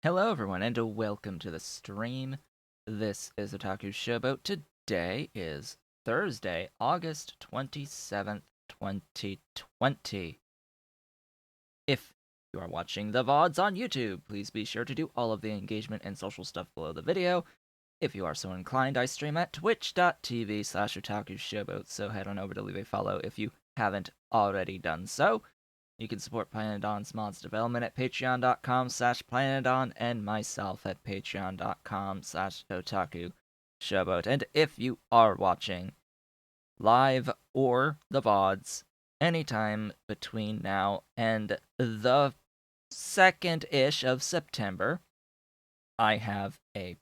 Hello everyone and welcome to the stream. This is Otaku Showboat. Today is Thursday, August 27th, 2020. If you are watching the VODs on YouTube, please be sure to do all of the engagement and social stuff below the video. If you are so inclined, I stream at twitch.tv/Otaku Showboat, so head on over to leave a follow if you haven't already done so. You can support Planodon's mods development at patreon.com/Planodon and myself at patreon.com/Otaku Showboat. And if you are watching live or the VODs anytime between now and the 2nd-ish of September, I have a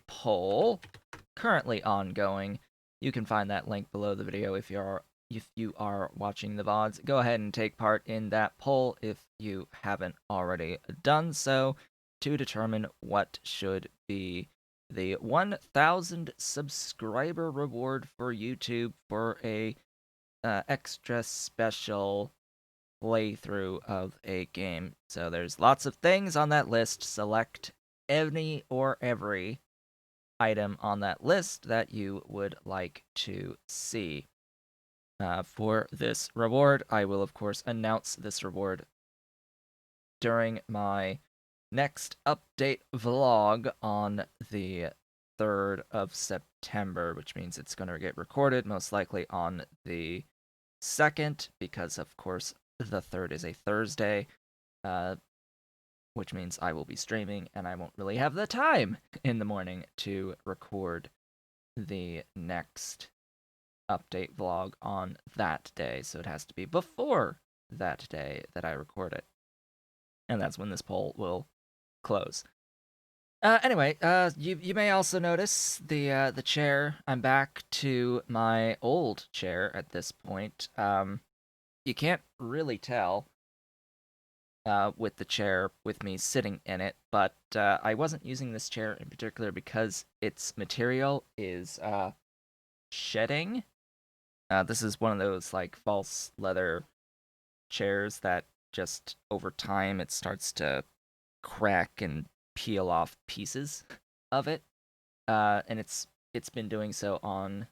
poll currently ongoing. You can find that link below the video if you are watching the VODs. Go ahead and take part in that poll if you haven't already done so to determine what should be the 1,000 subscriber reward for YouTube for a extra special playthrough of a game. So there's lots of things on that list. Select any or every item on that list that you would like to see. For this reward, I will, of course, announce this reward during my next update vlog on the 3rd of September, which means it's going to get recorded most likely on the 2nd, because, of course, the 3rd is a Thursday, which means I will be streaming and I won't really have the time in the morning to record the next update vlog on that day, so it has to be before that day that I record it. And that's when this poll will close. Anyway, you may also notice the chair. I'm back to my old chair at this point. You can't really tell with the chair with me sitting in it, but I wasn't using this chair in particular because its material is shedding. This is one of those like false leather chairs that just over time it starts to crack and peel off pieces of it. And it's been doing so on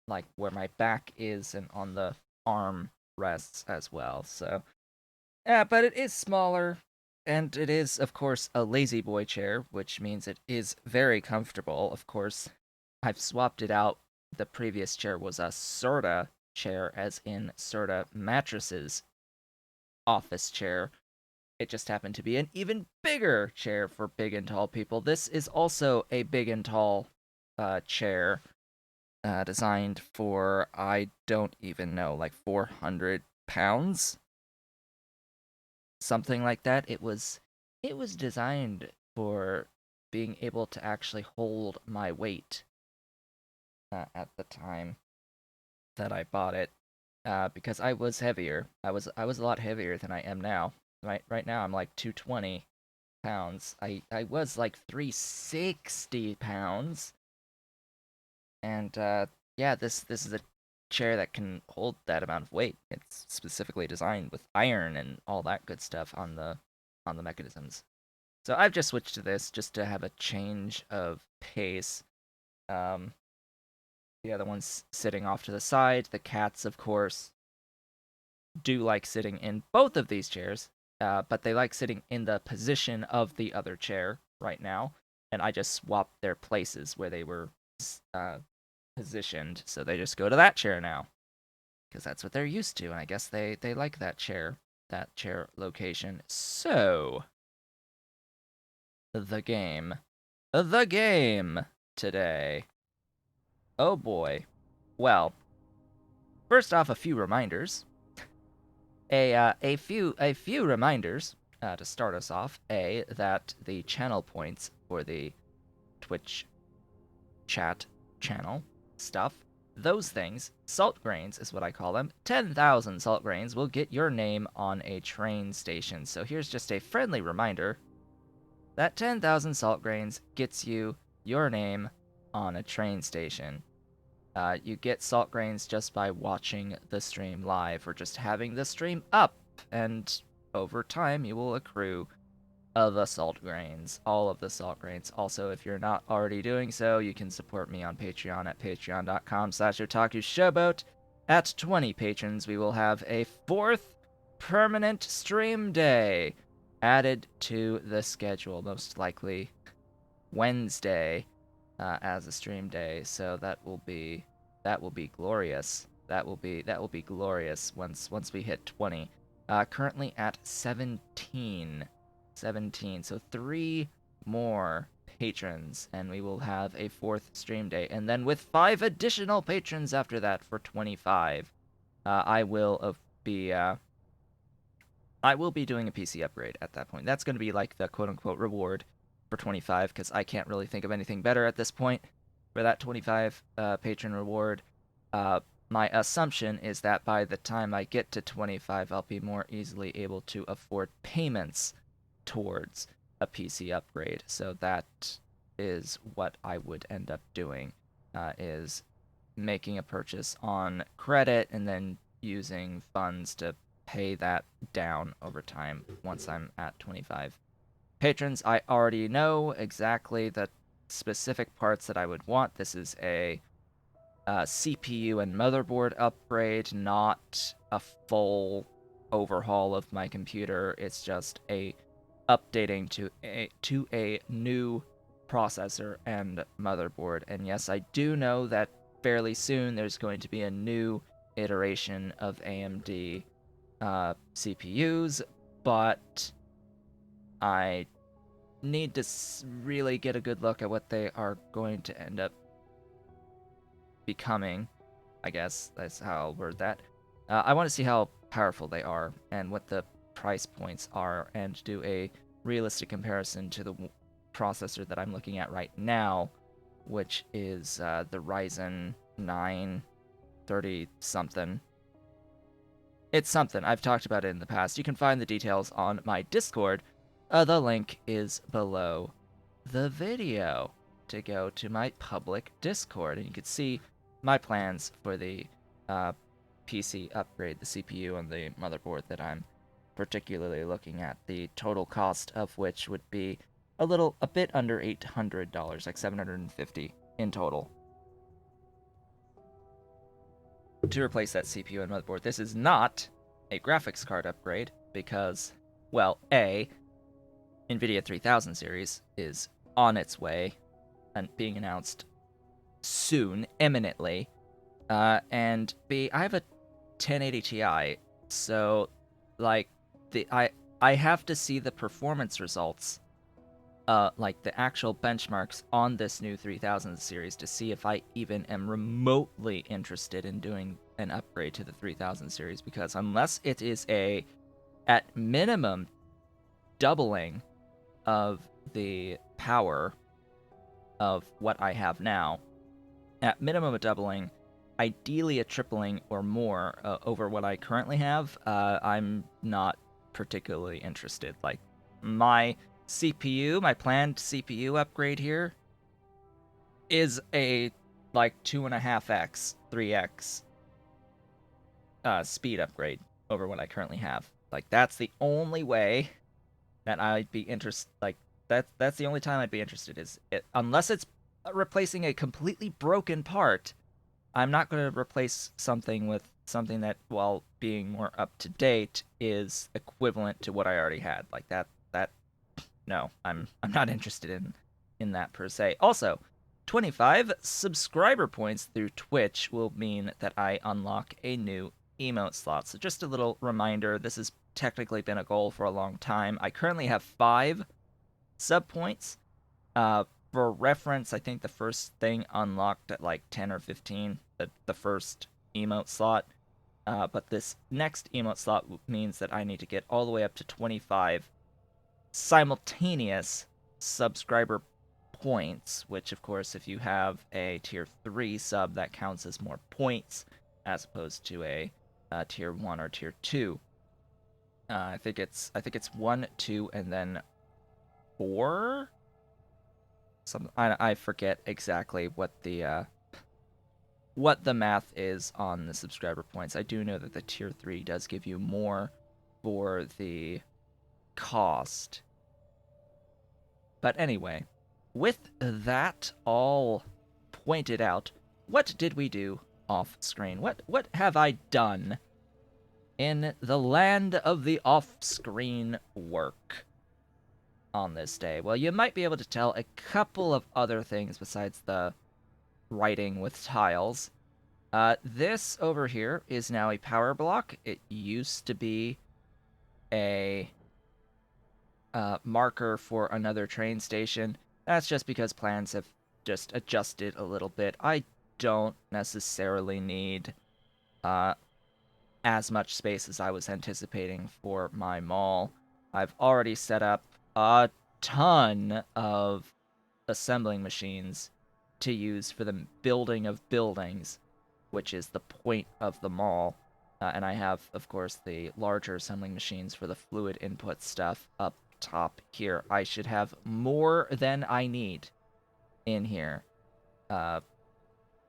like where my back is and on the arm rests as well. So yeah, but it is smaller, and it is of course a lazy boy chair, which means it is very comfortable. Of course, I've swapped it out. The previous chair was a Serta chair, as in Serta Mattresses office chair. It just happened to be an even bigger chair for big and tall people. This is also a big and tall chair designed for, I don't even know, like 400 pounds? Something like that. It was designed for being able to actually hold my weight at the time that I bought it, because I was heavier. I was a lot heavier than I am now. Right now I'm like 220 pounds. I was like 360 pounds, and yeah, this is a chair that can hold that amount of weight. It's specifically designed with iron and all that good stuff on the mechanisms. So I've just switched to this just to have a change of pace. Um, the other one's sitting off to the side. The cats, of course, do like sitting in both of these chairs, but they like sitting in the position of the other chair right now. And I just swapped their places where they were positioned, so they just go to that chair now because that's what they're used to, and I guess they like that chair location. So the game today. Oh boy. Well, first off, a few reminders. A few reminders to start us off. That the channel points for the Twitch chat channel stuff, those things, salt grains is what I call them. 10,000 salt grains will get your name on a train station. So here's just a friendly reminder that 10,000 salt grains gets you your name on a train station. You get salt grains just by watching the stream live or just having the stream up, and over time you will accrue of the salt grains, all of the salt grains. Also, if you're not already doing so, you can support me on Patreon at patreon.com/Otaku Showboat. At 20 patrons, we will have a 4th permanent stream day added to the schedule, most likely Wednesday as a stream day. So that will be glorious. That will be glorious once we hit 20. Currently at 17. 17. So 3 more patrons, and we will have a 4th stream day. And then with 5 additional patrons after that for 25, I will be doing a PC upgrade at that point. That's going to be like the quote-unquote reward for 25, because I can't really think of anything better at this point for that 25 patron reward. My assumption is that by the time I get to 25, I'll be more easily able to afford payments towards a PC upgrade. So that is what I would end up doing, is making a purchase on credit and then using funds to pay that down over time once I'm at 25 patrons. I already know exactly the specific parts that I would want. This is a CPU and motherboard upgrade, not a full overhaul of my computer. It's just a updating to a new processor and motherboard. And yes, I do know that fairly soon there's going to be a new iteration of AMD CPUs, but I need to really get a good look at what they are going to end up becoming. I guess that's how I'll word that. I want to see how powerful they are and what the price points are, and do a realistic comparison to the processor that I'm looking at right now, which is the Ryzen 9 30 something. It's something. I've talked about it in the past. You can find the details on my Discord. The link is below the video to go to my public Discord, and you can see my plans for the PC upgrade, the CPU and the motherboard that I'm particularly looking at. The total cost of which would be a bit under $800, like $750 in total, to replace that CPU and motherboard. This is not a graphics card upgrade because, well, NVIDIA 3000 series is on its way and being announced soon, imminently. And B, I have a 1080 Ti, so like I have to see the performance results, like the actual benchmarks on this new 3000 series to see if I even am remotely interested in doing an upgrade to the 3000 series, because unless it is at minimum doubling of the power of what I have now, at minimum a doubling, ideally a tripling or more over what I currently have, I'm not particularly interested. Like, my planned CPU upgrade here is a like 2.5x, 3x speed upgrade over what I currently have. Like, that's the only way that I'd be interested. Like, that's the only time I'd be interested, is it, unless it's replacing a completely broken part. I'm not going to replace something with something that, while being more up to date, is equivalent to what I already had. Like that no, I'm not interested in that per se. Also, 25 subscriber points through Twitch will mean that I unlock a new emote slot. So just a little reminder, this has technically been a goal for a long time. I currently have 5 sub points. For reference, I think the first thing unlocked at like 10 or 15, the first emote slot. But this next emote slot means that I need to get all the way up to 25 simultaneous subscriber points, which, of course, if you have a tier 3 sub, that counts as more points as opposed to a tier 1 or tier 2. I think it's 1, 2, and then 4. I forget exactly what the math is on the subscriber points. I do know that the tier 3 does give you more for the cost. But anyway, with that all pointed out, what did we do off screen? What have I done in the land of the off-screen work on this day? Well, you might be able to tell a couple of other things besides the writing with tiles. This over here is now a power block. It used to be a marker for another train station. That's just because plans have just adjusted a little bit. I don't necessarily need uh, as much space as I was anticipating for my mall. I've already set up a ton of assembling machines to use for the building of buildings, which is the point of the mall. And I have, of course, the larger assembling machines for the fluid input stuff up top here. I should have more than I need in here.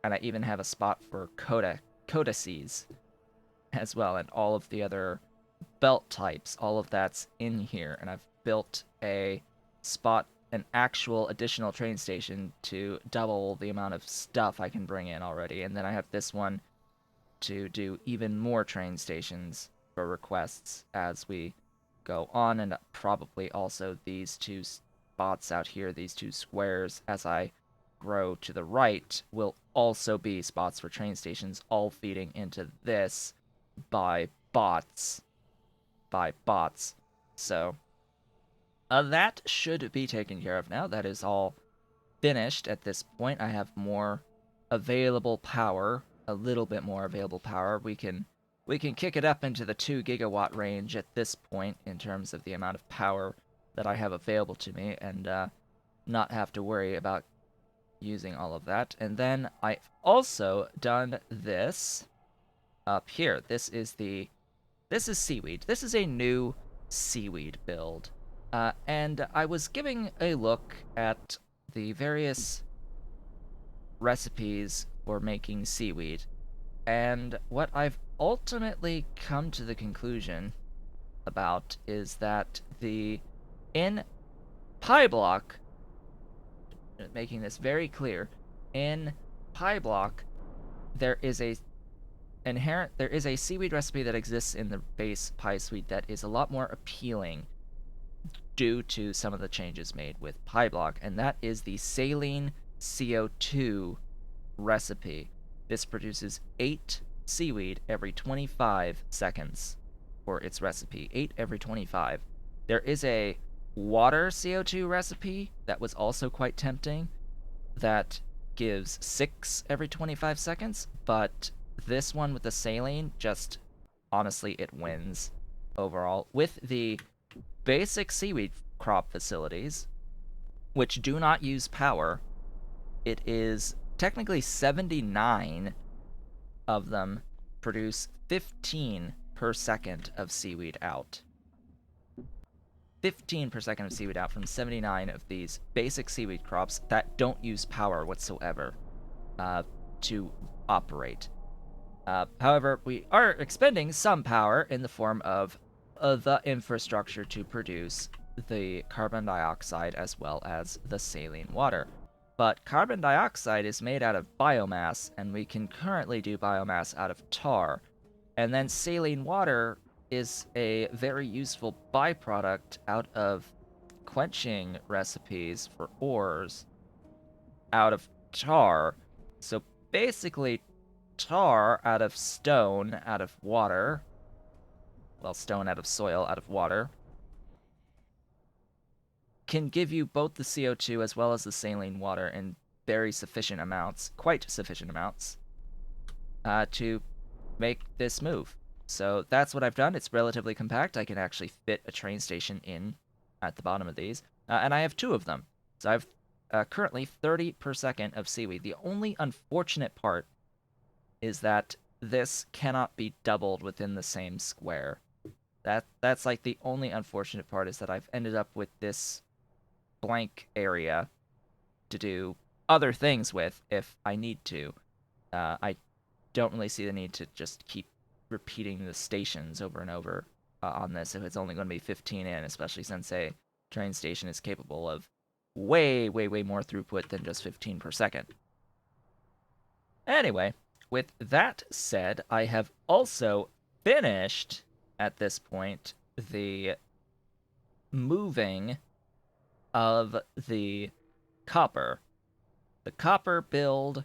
And I even have a spot for codices as well, and all of the other belt types. All of that's in here, and I've built a spot, an actual additional train station to double the amount of stuff I can bring in already. And then I have this one to do even more train stations for requests as we go on, and probably also these two spots out here, these two squares, as I grow to the right, will also be spots for train stations, all feeding into this by bots. So, that should be taken care of now. That is all finished at this point. I have more available power, a little bit more available power. We can kick it up into the 2 gigawatt range at this point in terms of the amount of power that I have available to me, and not have to worry about using all of that. And then I've also done this up here. This is seaweed. This is a new seaweed build. And I was giving a look at the various recipes for making seaweed, and what I've ultimately come to the conclusion about is that in PyBlock, making this very clear, in PyBlock, there is a seaweed recipe that exists in the base Py suite that is a lot more appealing due to some of the changes made with PyBlock, and that is the saline CO2 recipe. This produces 8 seaweed every 25 seconds for its recipe. 8 every 25. There is a water CO2 recipe that was also quite tempting that gives 6 every 25 seconds, but this one with the saline, just honestly, it wins overall. With the basic seaweed crop facilities, which do not use power, it is technically 79 of them produce 15 per second of seaweed out. 15 per second of seaweed out from 79 of these basic seaweed crops that don't use power whatsoever to operate. However, we are expending some power in the form of the infrastructure to produce the carbon dioxide as well as the saline water. But carbon dioxide is made out of biomass, and we can currently do biomass out of tar. And then saline water is a very useful byproduct out of quenching recipes for ores out of tar. So basically, tar out of stone, out of water. Well, stone out of soil, out of water, can give you both the CO2 as well as the saline water in very sufficient amounts, quite sufficient amounts, to make this move. So that's what I've done. It's relatively compact. I can actually fit a train station in at the bottom of these, and I have 2 of them. So I've currently 30 per second of seaweed. The only unfortunate part is that this cannot be doubled within the same square. That's like the only unfortunate part, is that I've ended up with this blank area to do other things with if I need to. I don't really see the need to just keep repeating the stations over and over on this if it's only going to be 15 in, especially since a train station is capable of way, way, way more throughput than just 15 per second. Anyway, with that said, I have also finished, at this point, the moving of the copper. The copper build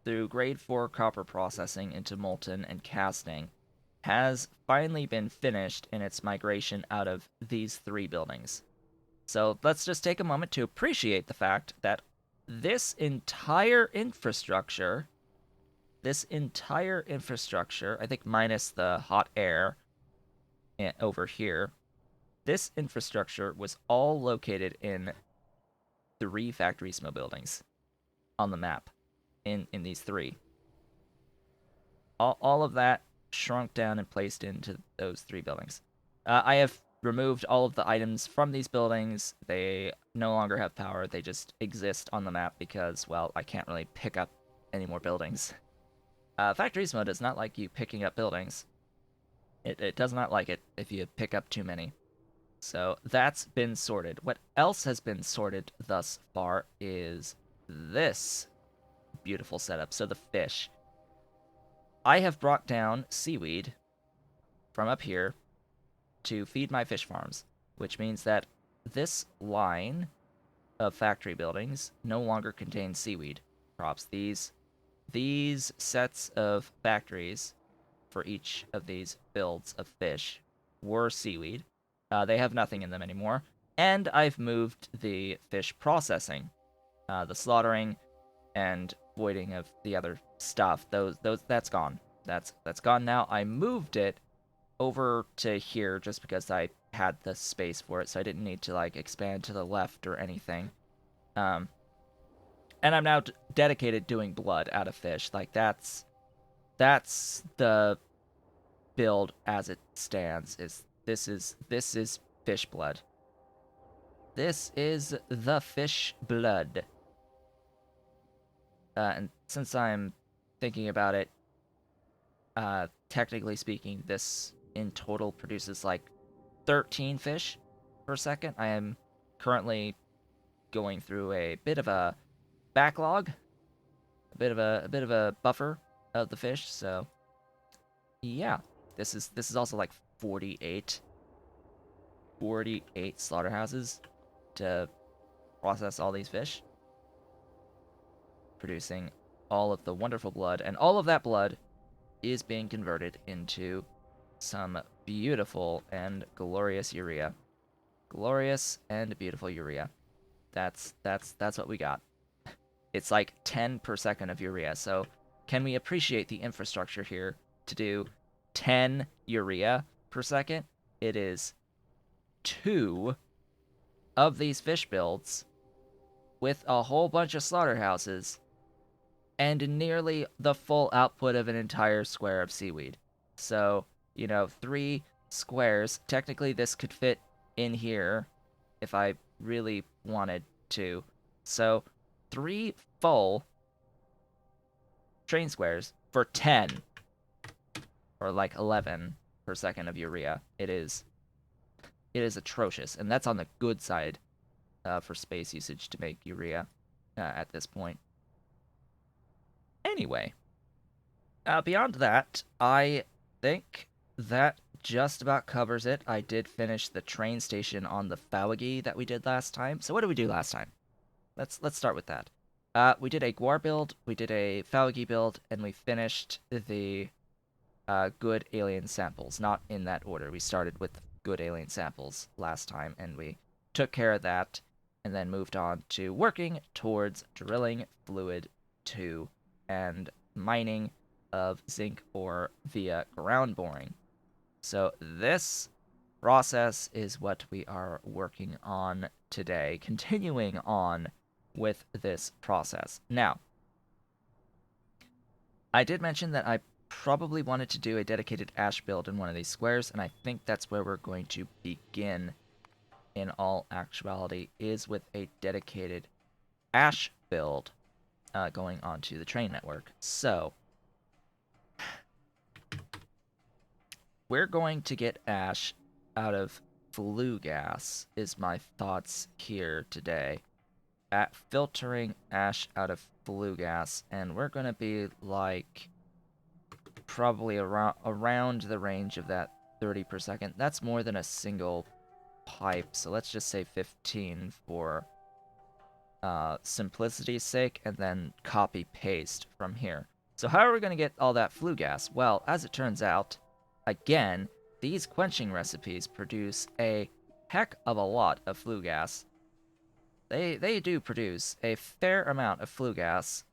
through grade 4 copper processing into molten and casting has finally been finished in its migration out of these 3 buildings. So let's just take a moment to appreciate the fact that this entire infrastructure, I think minus the hot air over here, this infrastructure was all located in 3 factory small buildings on the map, in these 3. All of that shrunk down and placed into those 3 buildings. I have removed all of the items from these buildings. They no longer have power. They just exist on the map because, well, I can't really pick up any more buildings. Factorismo does not like you picking up buildings. It does not like it if you pick up too many. So that's been sorted. What else has been sorted thus far is this beautiful setup. So the fish. I have brought down seaweed from up here to feed my fish farms, which means that this line of factory buildings no longer contains seaweed crops. These sets of factories for each of these builds of fish were seaweed. They have nothing in them anymore. And I've moved the fish processing, the slaughtering and voiding of the other stuff. That's gone. That's gone now. I moved it over to here just because I had the space for it, so I didn't need to like expand to the left or anything. And I'm now dedicated doing blood out of fish. Like that's the build as it stands. This is fish blood. This is the fish blood. And since I'm thinking about it, technically speaking, this in total produces like 13 fish per second. I am currently going through a bit of a backlog, a bit of a buffer of the fish. So yeah, this is also like 48 slaughterhouses to process all these fish, producing all of the wonderful blood, and all of that blood is being converted into some beautiful and glorious urea. Glorious and beautiful urea. That's what we got. It's like 10 per second of urea. So can we appreciate the infrastructure here to do 10 urea per second? It is 2 of these fish builds with a whole bunch of slaughterhouses and nearly the full output of an entire square of seaweed. So, 3 squares. Technically, this could fit in here if I really wanted to. So, 3 full train squares for 10 or like 11 per second of urea. It is atrocious, and that's on the good side for space usage to make urea at this point. Anyway, beyond that, I think that just about covers it. I did finish the train station on the Fawagi that we did last time. So what did we do last time? Let's start with that. We did a Guar build, we did a Fawagi build, and we finished the good alien samples. Not in that order. We started with good alien samples last time, and we took care of that, and then moved on to working towards drilling fluid 2 and mining of zinc ore via ground boring. So this process is what we are working on today, continuing on with this process. Now, I did mention that I probably wanted to do a dedicated ash build in one of these squares, and I think that's where we're going to begin in all actuality, is with a dedicated ash build going onto the train network. So, we're going to get ash out of flue gas, is my thoughts here today. at filtering ash out of flue gas, and we're gonna be like probably around the range of that 30 per second. That's more than a single pipe, so let's just say 15 for simplicity's sake, and then copy paste from here. So how are we going to get all that flue gas? Well, as it turns out, again, these quenching recipes produce a heck of a lot of flue gas. They do produce a fair amount of flue gas.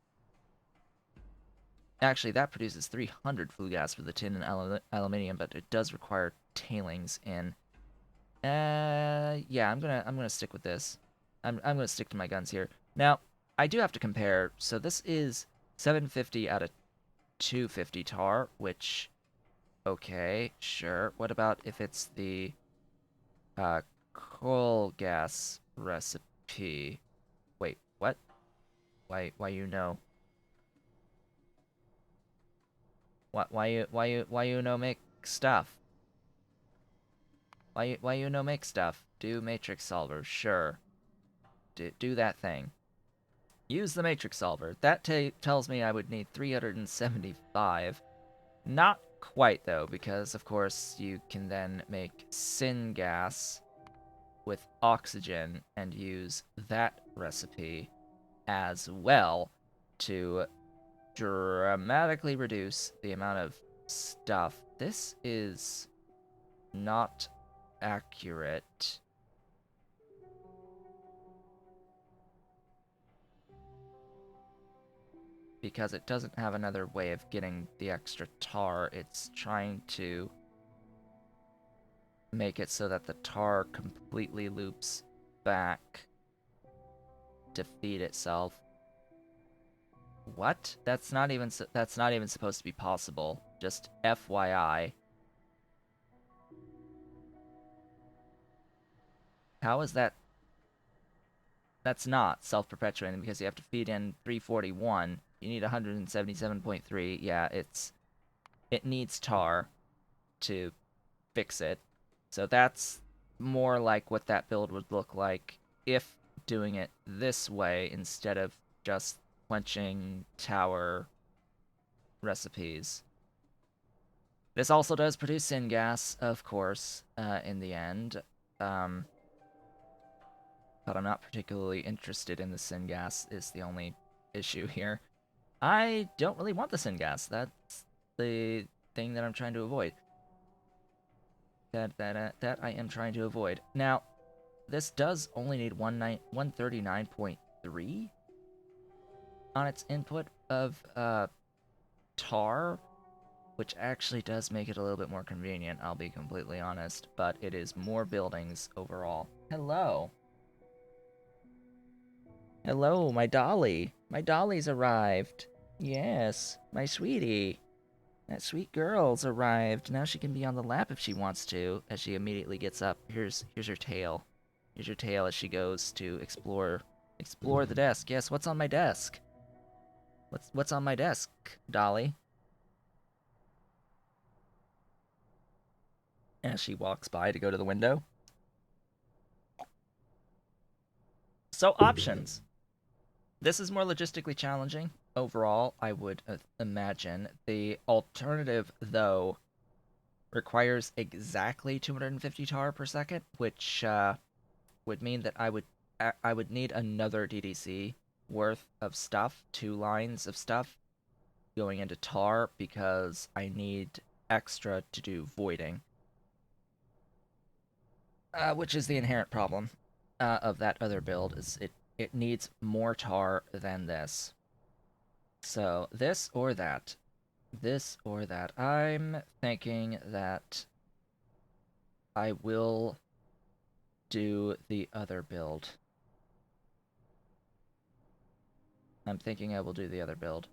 Actually, that produces 300 flue gas for the tin and aluminium, but it does require tailings in. Yeah, I'm gonna stick with this. I'm gonna stick to my guns here. Now, I do have to compare. So this is 750 out of 250 tar, which, okay, sure. What about if it's the coal gas recipe? Wait, what? Why you know? Why you know make stuff? Why you know make stuff? Do matrix solver, sure. Do that thing. Use the matrix solver. That tells me I would need 375. Not quite, though, because, of course, you can then make syngas with oxygen and use that recipe as well to dramatically reduce the amount of stuff. This is not accurate. Because it doesn't have another way of getting the extra tar. It's trying to make it so that the tar completely loops back to feed itself. What? That's not even supposed to be possible. Just FYI. How is that? That's not self-perpetuating because you have to feed in 341. You need 177.3. Yeah, it needs tar to fix it. So that's more like what that build would look like if doing it this way instead of just quenching tower recipes. This also does produce syngas, of course, in the end. Um, but I'm not particularly interested in the syngas is the only issue here. I don't really want the syngas. That's the thing that I'm trying to avoid. That I am trying to avoid. Now, this does only need 139.3 on its input of tar, which actually does make it a little bit more convenient, I'll be completely honest, but it is more buildings overall. Hello. Hello, my dolly. My dolly's arrived. Yes, my sweetie. That sweet girl's arrived. Now she can be on the lap if she wants to, as she immediately gets up. Here's her tail. Here's her tail as she goes to explore the desk. Yes, what's on my desk? What's on my desk, Dolly? As she walks by to go to the window. So options. This is more logistically challenging overall, I would imagine. The alternative, though, requires exactly 250 tar per second, which would mean that I would need another DDC worth of stuff, 2 lines of stuff going into tar because I need extra to do voiding, which is the inherent problem of that other build. Is it needs more tar than this. So this or that, this or that. I'm thinking that I will do the other build. I'm thinking I will do the other build.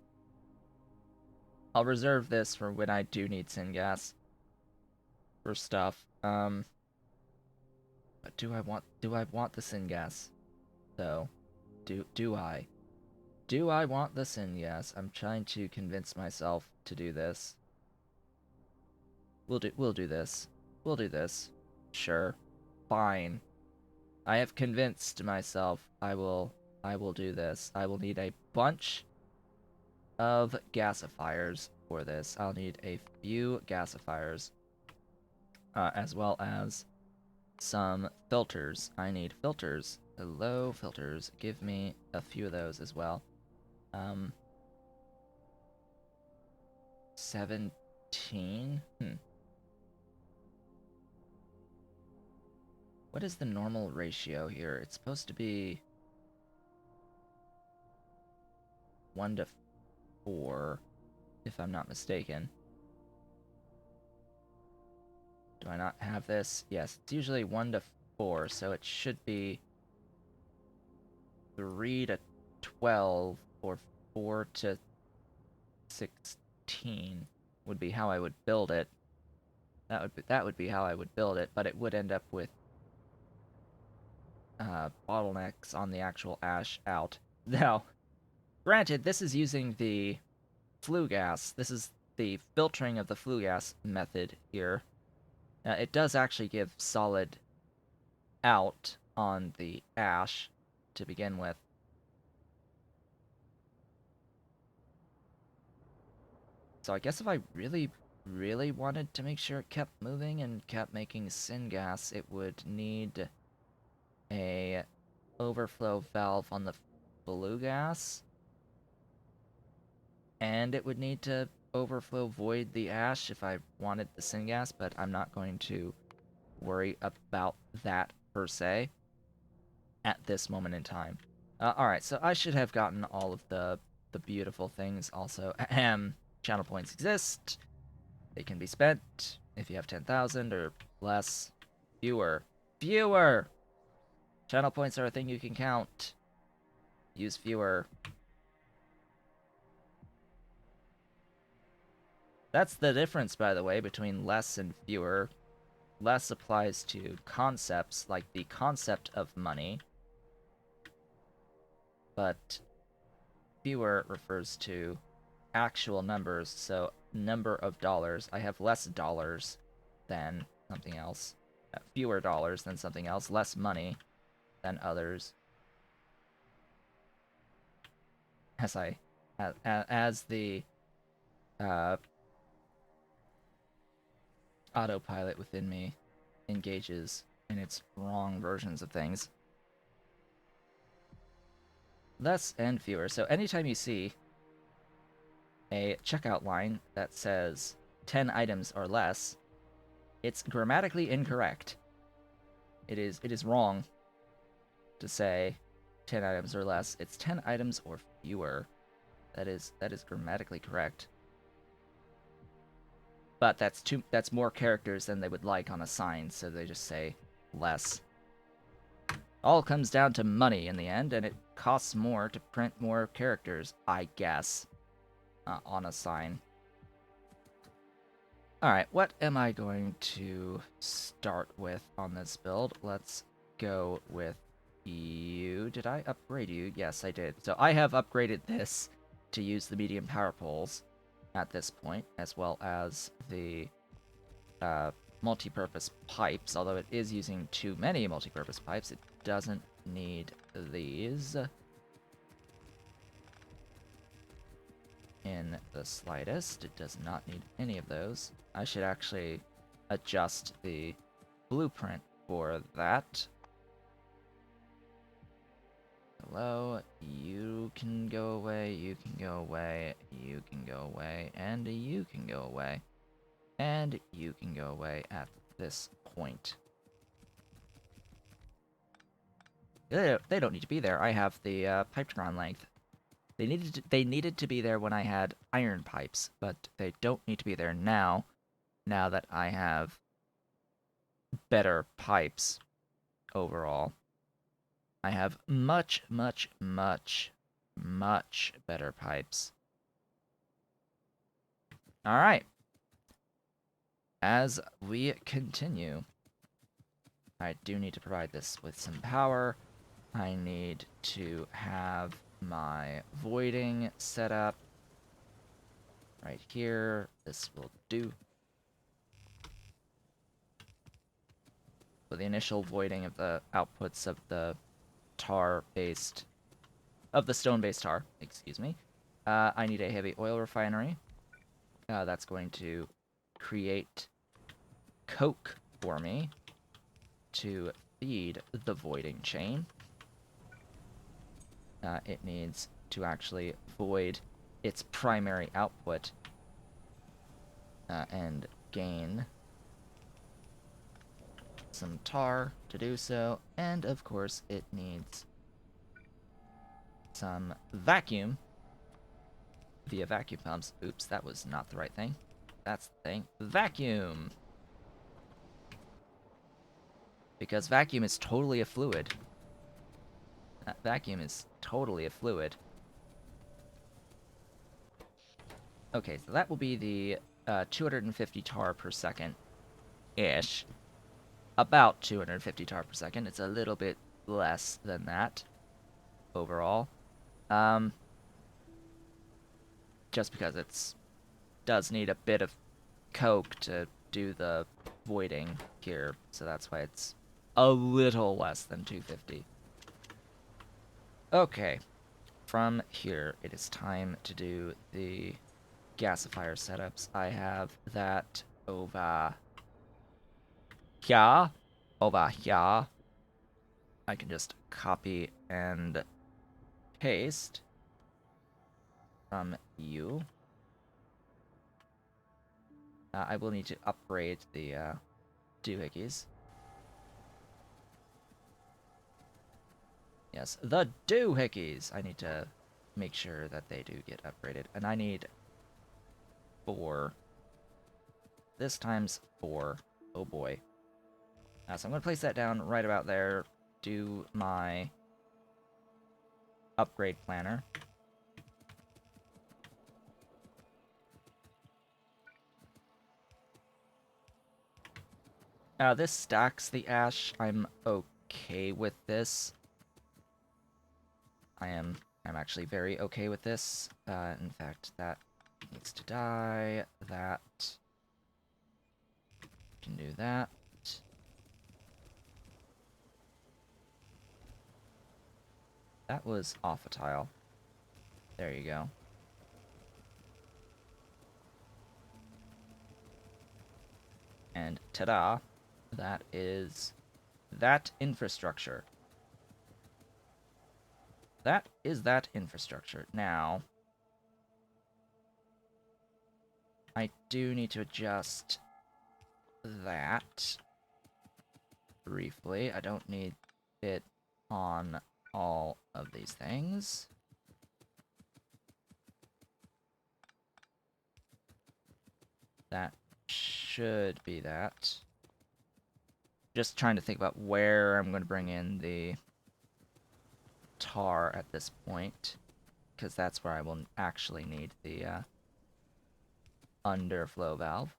I'll reserve this for when I do need syngas for stuff. But do I want the syngas though? Do I? Do I want the syngas? I'm trying to convince myself to do this. We'll do this. We'll do this. Sure. Fine. I have convinced myself I will I will do this. I will need a bunch of gasifiers for this. I'll need a few gasifiers, as well as some filters. I need filters. Hello, filters. Give me a few of those as well. 17? What is the normal ratio here? It's supposed to be 1 to 4, if I'm not mistaken. Do I not have this? Yes, it's usually 1 to 4, so it should be 3 to 12 or 4 to 16 would be how I would build it. That would be how I would build it, but it would end up with bottlenecks on the actual ash out. Now, granted, this is using the flue gas. This is the filtering of the flue gas method here. It does actually give solid out on the ash to begin with. So I guess if I really, really wanted to make sure it kept moving and kept making syngas, it would need a overflow valve on the flue gas, and it would need to overflow void the ash if I wanted the syngas, but I'm not going to worry about that per se at this moment in time. Alright, so I should have gotten all of the beautiful things also. Channel points exist. They can be spent if you have 10,000 or less. Fewer. Fewer! Channel points are a thing you can count. Use fewer. That's the difference, by the way, between less and fewer. Less applies to concepts, like the concept of money, but fewer refers to actual numbers, so number of dollars. I have less dollars than something else. Fewer dollars than something else. Less money than others. As the autopilot within me engages in its wrong versions of things. Less and fewer. So anytime you see a checkout line that says 10 items or less, it's grammatically incorrect. It is wrong to say 10 items or less. It's 10 items or fewer. That is grammatically correct. But that's more characters than they would like on a sign, so they just say less. All comes down to money in the end, and it costs more to print more characters, I guess, on a sign. Alright, what am I going to start with on this build? Let's go with you. Did I upgrade you? Yes, I did. So I have upgraded this to use the medium power poles at this point, as well as the multi-purpose pipes. Although it is using too many multi-purpose pipes, it doesn't need these in the slightest. It does not need any of those. I should actually adjust the blueprint for that. Hello, you can go away, you can go away, you can go away, and you can go away. And you can go away at this point. They don't need to be there. I have the piped ground length. They needed to be there when I had iron pipes, but they don't need to be there now that I have better pipes overall. I have much, much, much, much better pipes. Alright. As we continue, I do need to provide this with some power. I need to have my voiding set up right here. This will do. For the initial voiding of the outputs of the tar-based of the stone-based tar, excuse me. I need a heavy oil refinery. That's going to create coke for me to feed the voiding chain. It needs to actually void its primary output and gain some tar to do so, and of course it needs some vacuum via vacuum pumps. Oops, that was not the right thing. That's the thing. Vacuum! Because vacuum is totally a fluid. Vacuum is totally a fluid. Okay, so that will be the 250 tar per second-ish. About 250 tar per second. It's a little bit less than that overall. Just because it's does need a bit of coke to do the voiding here, so that's why it's a little less than 250. Okay, from here it is time to do the gasifier setups. I have that over here. Over here. I can just copy and paste from you. I will need to upgrade the doohickeys. Yes, the doohickeys! I need to make sure that they do get upgraded. And I need 4. This times 4. Oh boy. So I'm going to place that down right about there. Do my upgrade planner. This stacks the ash. I'm okay with this. I'm actually very okay with this. In fact, that needs to die. That can do that. That was off a tile. There you go. And ta-da! That is that infrastructure. That is that infrastructure. Now, I do need to adjust that briefly. I don't need it on all of these things. That should be that. Just trying to think about where I'm going to bring in the tar at this point, because that's where I will actually need the underflow valve.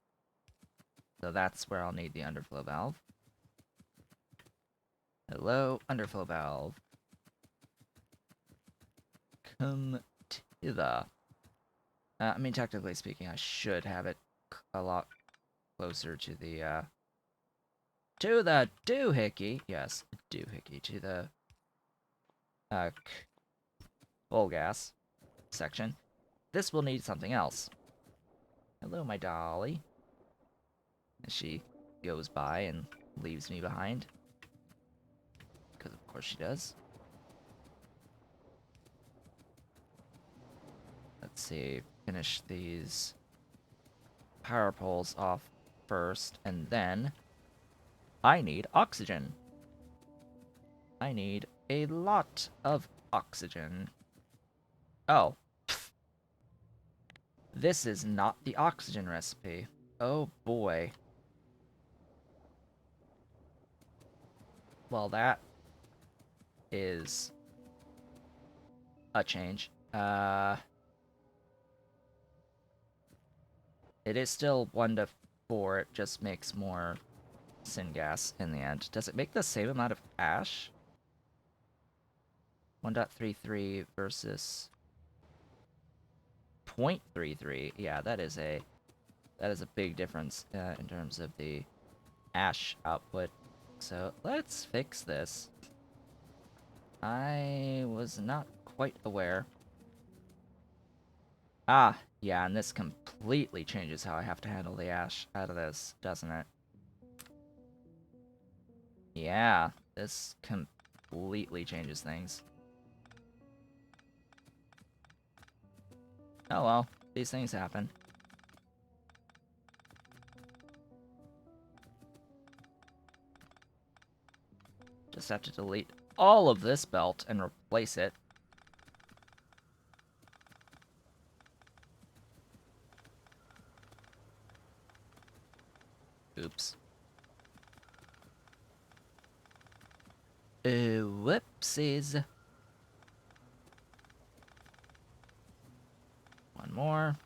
So that's where I'll need the underflow valve. Hello, underflow valve. Come hither. I mean, technically speaking, I should have it a lot closer to the doohickey. Yes, doohickey. To the full gas section. This will need something else. Hello, my dolly. As she goes by and leaves me behind. Because of course she does. Let's see. Finish these power poles off first, and then I need oxygen. I need a lot of oxygen. Oh. Pfft. This is not the oxygen recipe. Oh boy. Well, that is a change. It is still 1 to 4. It just makes more syngas in the end. Does it make the same amount of ash? 1.33 versus 0.33. Yeah, that is a big difference in terms of the ash output. So let's fix this. I was not quite aware. Ah, yeah, and this completely changes how I have to handle the ash out of this, doesn't it? Yeah, this completely changes things. Oh well, these things happen. Just have to delete all of this belt and replace it. Oops. Whoopsies. One more.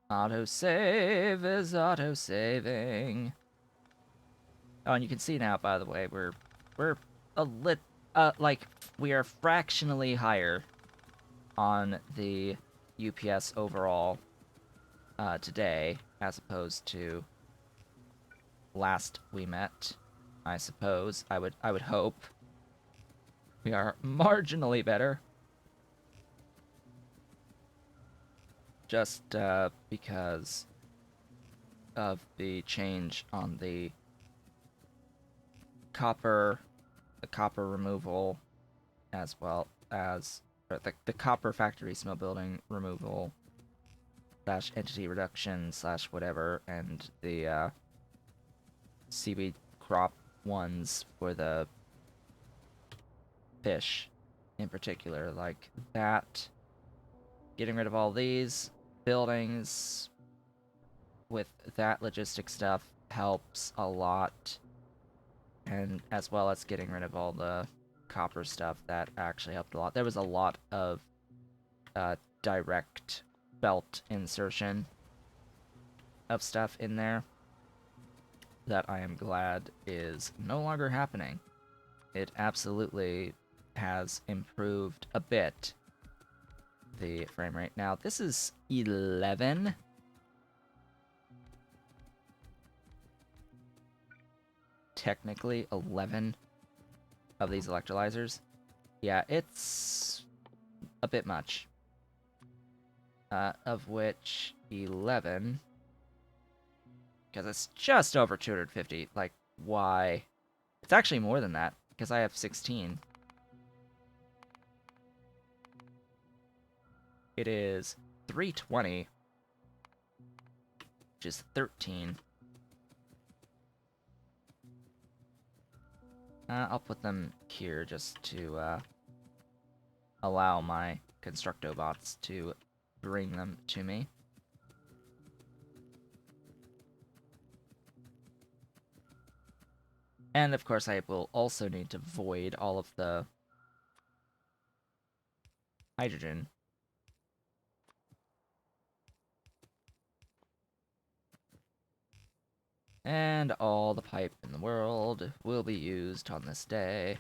Autosave is autosaving. Oh, and you can see now, by the way, we're a lit like we are fractionally higher on the UPS overall today as opposed to last we met. I suppose I would hope we are marginally better. Just because of the change on the copper removal, as well as the copper factory snow building removal slash entity reduction slash whatever, and the seaweed crop ones for the fish in particular, like that. Getting rid of all these buildings with that logistic stuff helps a lot, and as well as getting rid of all the copper stuff, that actually helped a lot. There was a lot of direct belt insertion of stuff in there that I am glad is no longer happening. It absolutely has improved a bit the frame rate. Now, this is 11. Technically 11 of these electrolyzers. Yeah, it's a bit much. Of which 11, because it's just over 250. Like, why? It's actually more than that, because I have 16. It is 320, which is 13. I'll put them here just to allow my Constructobots to bring them to me. And of course I will also need to void all of the hydrogen. And all the pipe in the world will be used on this day.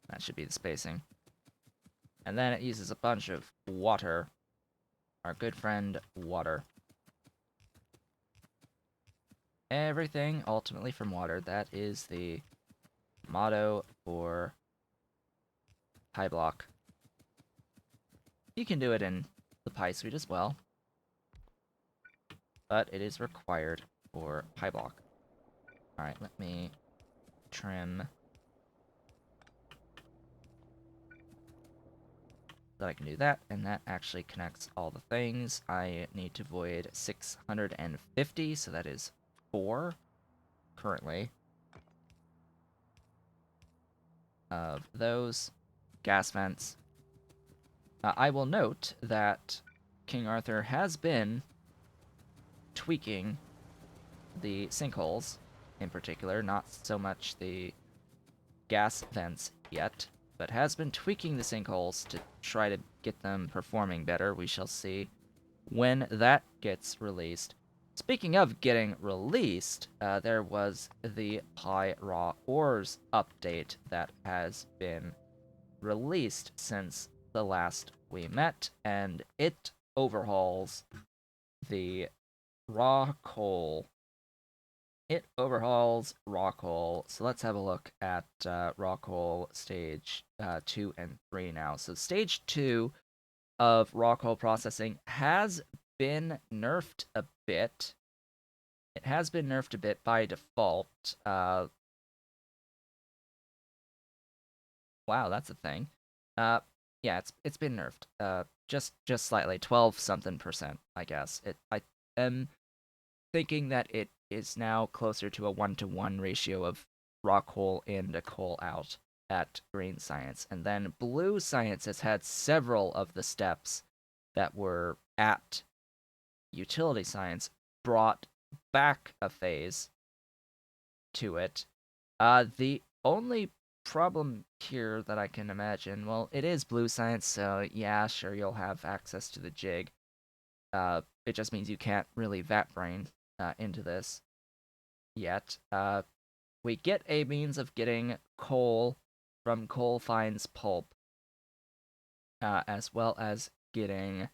That should be the spacing. And then it uses a bunch of water. Our good friend, water. Everything ultimately from water. That is the motto for PyBlock. You can do it in the Pi suite as well, but it is required for PyBlock. Alright, let me trim that I can do that, and that actually connects all the things. I need to void 650, so that is 4 currently of those gas vents. I will note that King Arthur has been tweaking the sinkholes in particular, not so much the gas vents yet, but has been tweaking the sinkholes to try to get them performing better. We shall see when that gets released. Speaking of getting released, there was the Pi Raw Ores update that has been released since the last we met, and it overhauls the raw coal it overhauls Rockall. So let's have a look at Rockall stage 2 and 3 now. So stage 2 of Rockall processing has been nerfed a bit. It has been nerfed a bit by default. Wow, that's a thing. Yeah, it's been nerfed. Just slightly, 12 something percent, I guess. I am thinking that it is now closer to a 1-to-1 ratio of rock hole in to coal out at green science. And then blue science has had several of the steps that were at utility science brought back a phase to it. The only problem here that I can imagine, well, it is blue science, so yeah, sure, you'll have access to the jig. It just means you can't really vat brain into this yet. We get a means of getting coal from coal finds pulp, as well as getting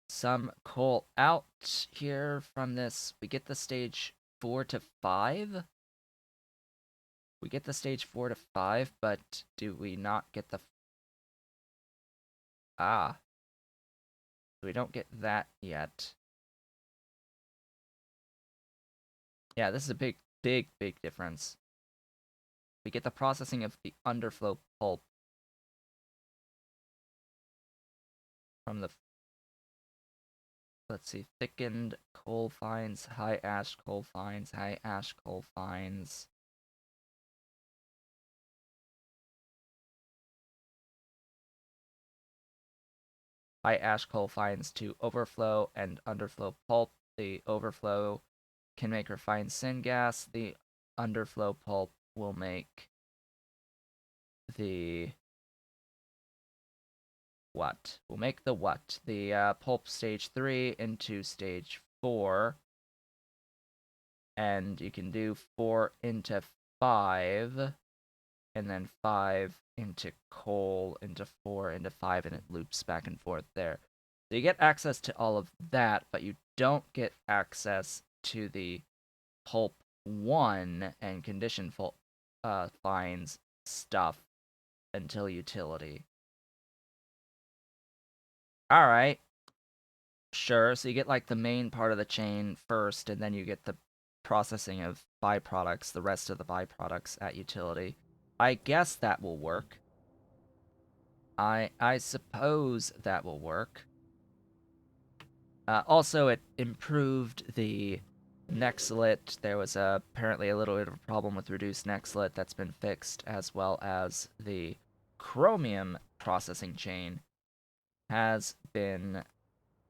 some coal out here from this. We get the stage 4 to 5. We get the stage 4 to 5, but do we not get the... Ah. We don't get that yet. Yeah, this is a big difference. We get the processing of the underflow pulp from the... Let's see, thickened coal fines, high ash coal fines, high ash coal fines. High ash coal fines to overflow and underflow pulp. The overflow can make refined syngas. The underflow pulp will make the what? We'll make the what? The pulp stage 3 into stage 4. And you can do 4 into 5. And then 5 into coal, into 4, into 5, and it loops back and forth there. So you get access to all of that, but you don't get access to the pulp 1 and condition fines stuff until utility. Alright. Sure, so you get like the main part of the chain first, and then you get the processing of byproducts, the rest of the byproducts at utility. I guess that will work. I suppose that will work. Also, it improved the Nextlit. There was apparently a little bit of a problem with reduced Nextlit that's been fixed, as well as the chromium processing chain has been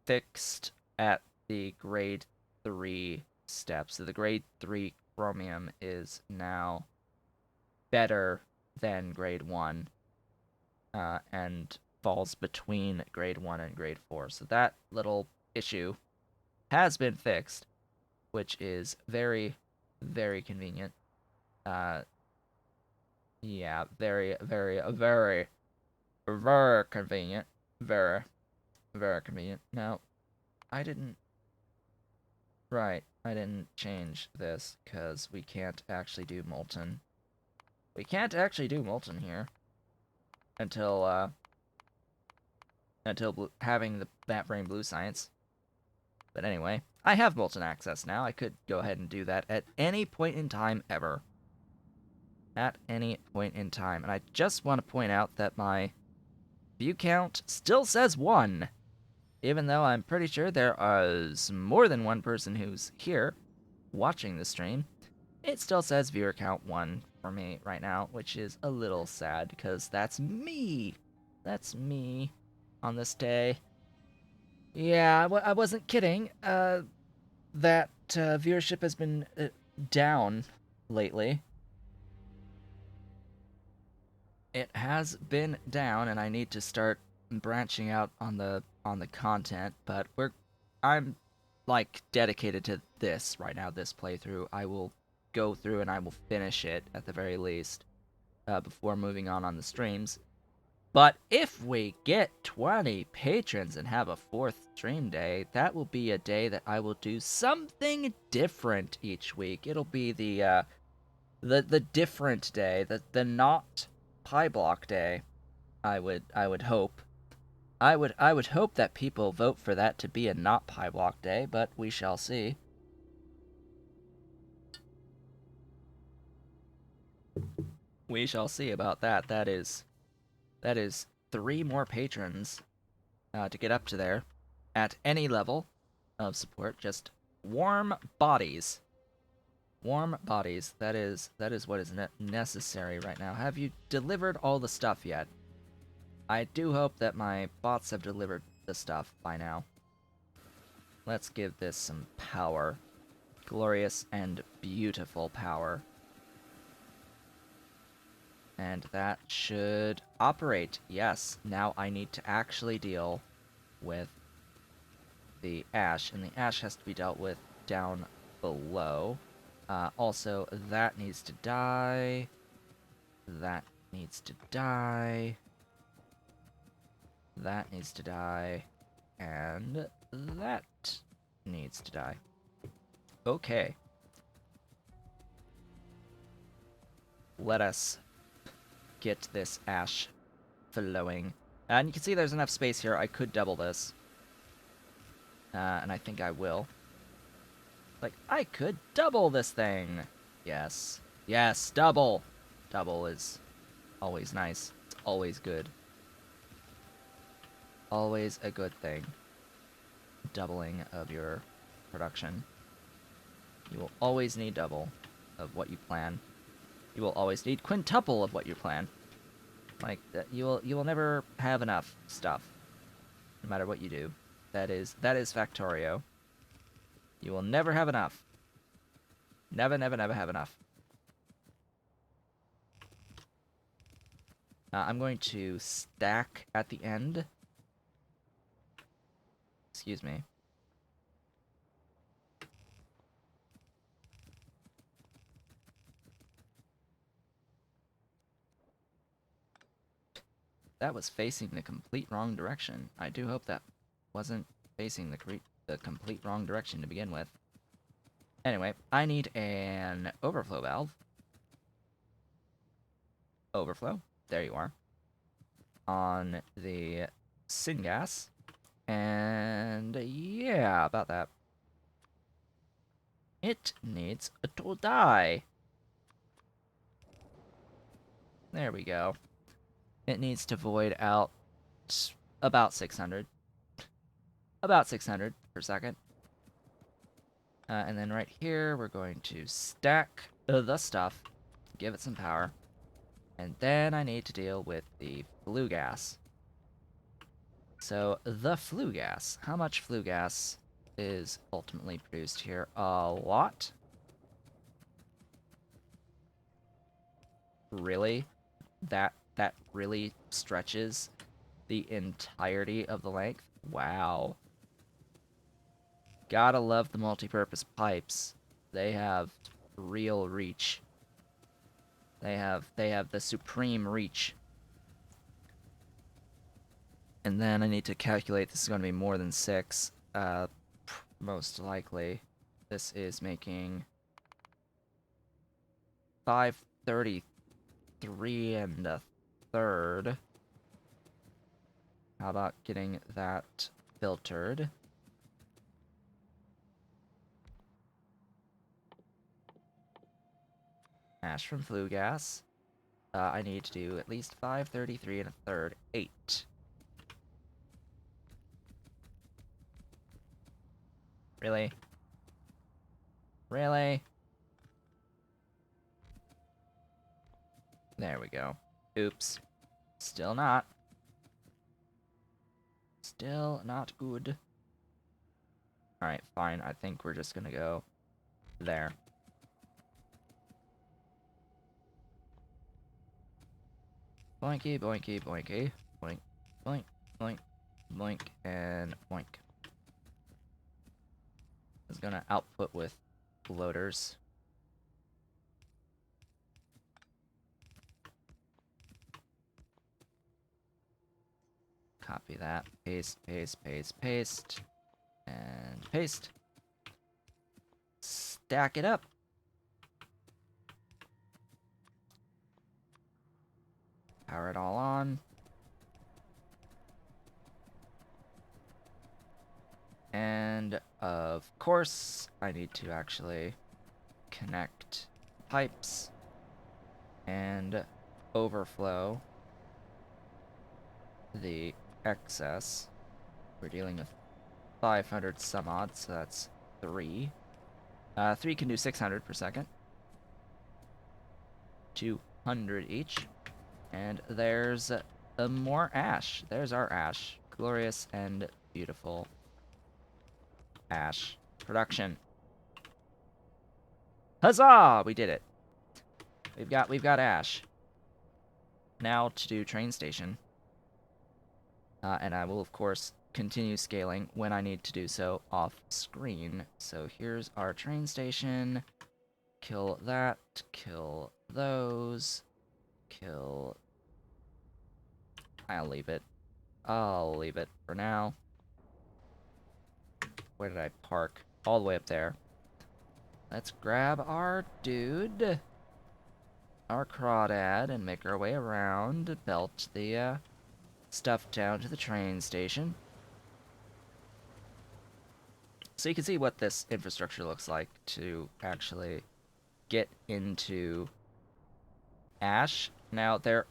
fixed at the grade 3 step. So the grade 3 chromium is now better than grade 1, and falls between grade 1 and grade 4. So that little issue has been fixed, which is very, very convenient. Yeah, very, very, very, very convenient. Very, very convenient. Now, I didn't... Right, I didn't change this, because we can't actually do molten. We can't actually do molten here until having that brain blue science. But anyway, I have molten access now. I could go ahead and do that at any point in time ever. At any point in time. And I just want to point out that my view count still says 1. Even though I'm pretty sure there is more than one person who's here watching the stream, it still says viewer count 1 for me right now, which is a little sad because that's me. That's me on this day. Yeah, I wasn't kidding. That viewership has been down lately. It has been down, and I need to start branching out on the content. But I'm like dedicated to this right now. This playthrough, I will go through and I will finish it at the very least before moving on the streams. But if we get 20 patrons and have a 4th stream day, that will be a day that I will do something different each week. It'll be the different day, the not PyBlock day. I would hope. I would hope that people vote for that to be a not PyBlock day, but we shall see. We shall see about that. That is 3 more patrons to get up to there at any level of support. Just warm bodies. Warm bodies. That is what is necessary right now. Have you delivered all the stuff yet? I do hope that my bots have delivered the stuff by now. Let's give this some power. Glorious and beautiful power. And that should operate. Yes, now I need to actually deal with the ash, and the ash has to be dealt with down below. Also, that needs to die. That needs to die. That needs to die. And that needs to die. Okay. Let us get this ash flowing. And you can see there's enough space here. I could double this. And I think I will. Like, I could double this thing. Yes. Yes, double. Double is always nice. It's always good. Always a good thing. Doubling of your production. You will always need double of what you plan. You will always need quintuple of what you plan. Like, you will never have enough stuff. No matter what you do. That is Factorio. You will never have enough. Never, never, never have enough. I'm going to stack at the end. Excuse me. That was facing the complete wrong direction. I do hope that wasn't facing the complete wrong direction to begin with. Anyway, I need an overflow valve. Overflow. There you are. On the syngas. And yeah, about that. It needs to die. There we go. It needs to void out about 600. About 600 per second. And then right here, we're going to stack the stuff, give it some power, and then I need to deal with the flue gas. So, the flue gas. How much flue gas is ultimately produced here? A lot? Really? That really stretches the entirety of the length? Wow. Gotta love the multi-purpose pipes. They have real reach. They have the supreme reach. And then I need to calculate this is going to be more than 6. Most likely. This is making 533 and a third. How about getting that filtered? Ash from flue gas. I need to do at least 533 and a third. 8. Really? Really? There we go. Oops. Still not. Still not good. Alright, fine. I think we're just gonna go there. Boinky, boinky, boinky. Boink, boink, boink, boink, and boink. Is gonna output with loaders. Copy that. Paste, paste, paste, paste. And paste. Stack it up. Power it all on. And, of course, I need to actually connect pipes and overflow the excess. We're dealing with 500 some odd, so that's 3. 3 can do 600 per second. 200 each. And there's more ash. There's our ash. Glorious and beautiful ash production. Huzzah! We did it. We've got ash. Now to do train station. And I will of course continue scaling when I need to do so off screen. So here's our train station. Kill that, kill those, kill... I'll leave it for now. Where did I park? All the way up there. Let's grab our dude, our crawdad, and make our way around, belt the stuff down to the train station. So you can see what this infrastructure looks like to actually get into ash. Now, there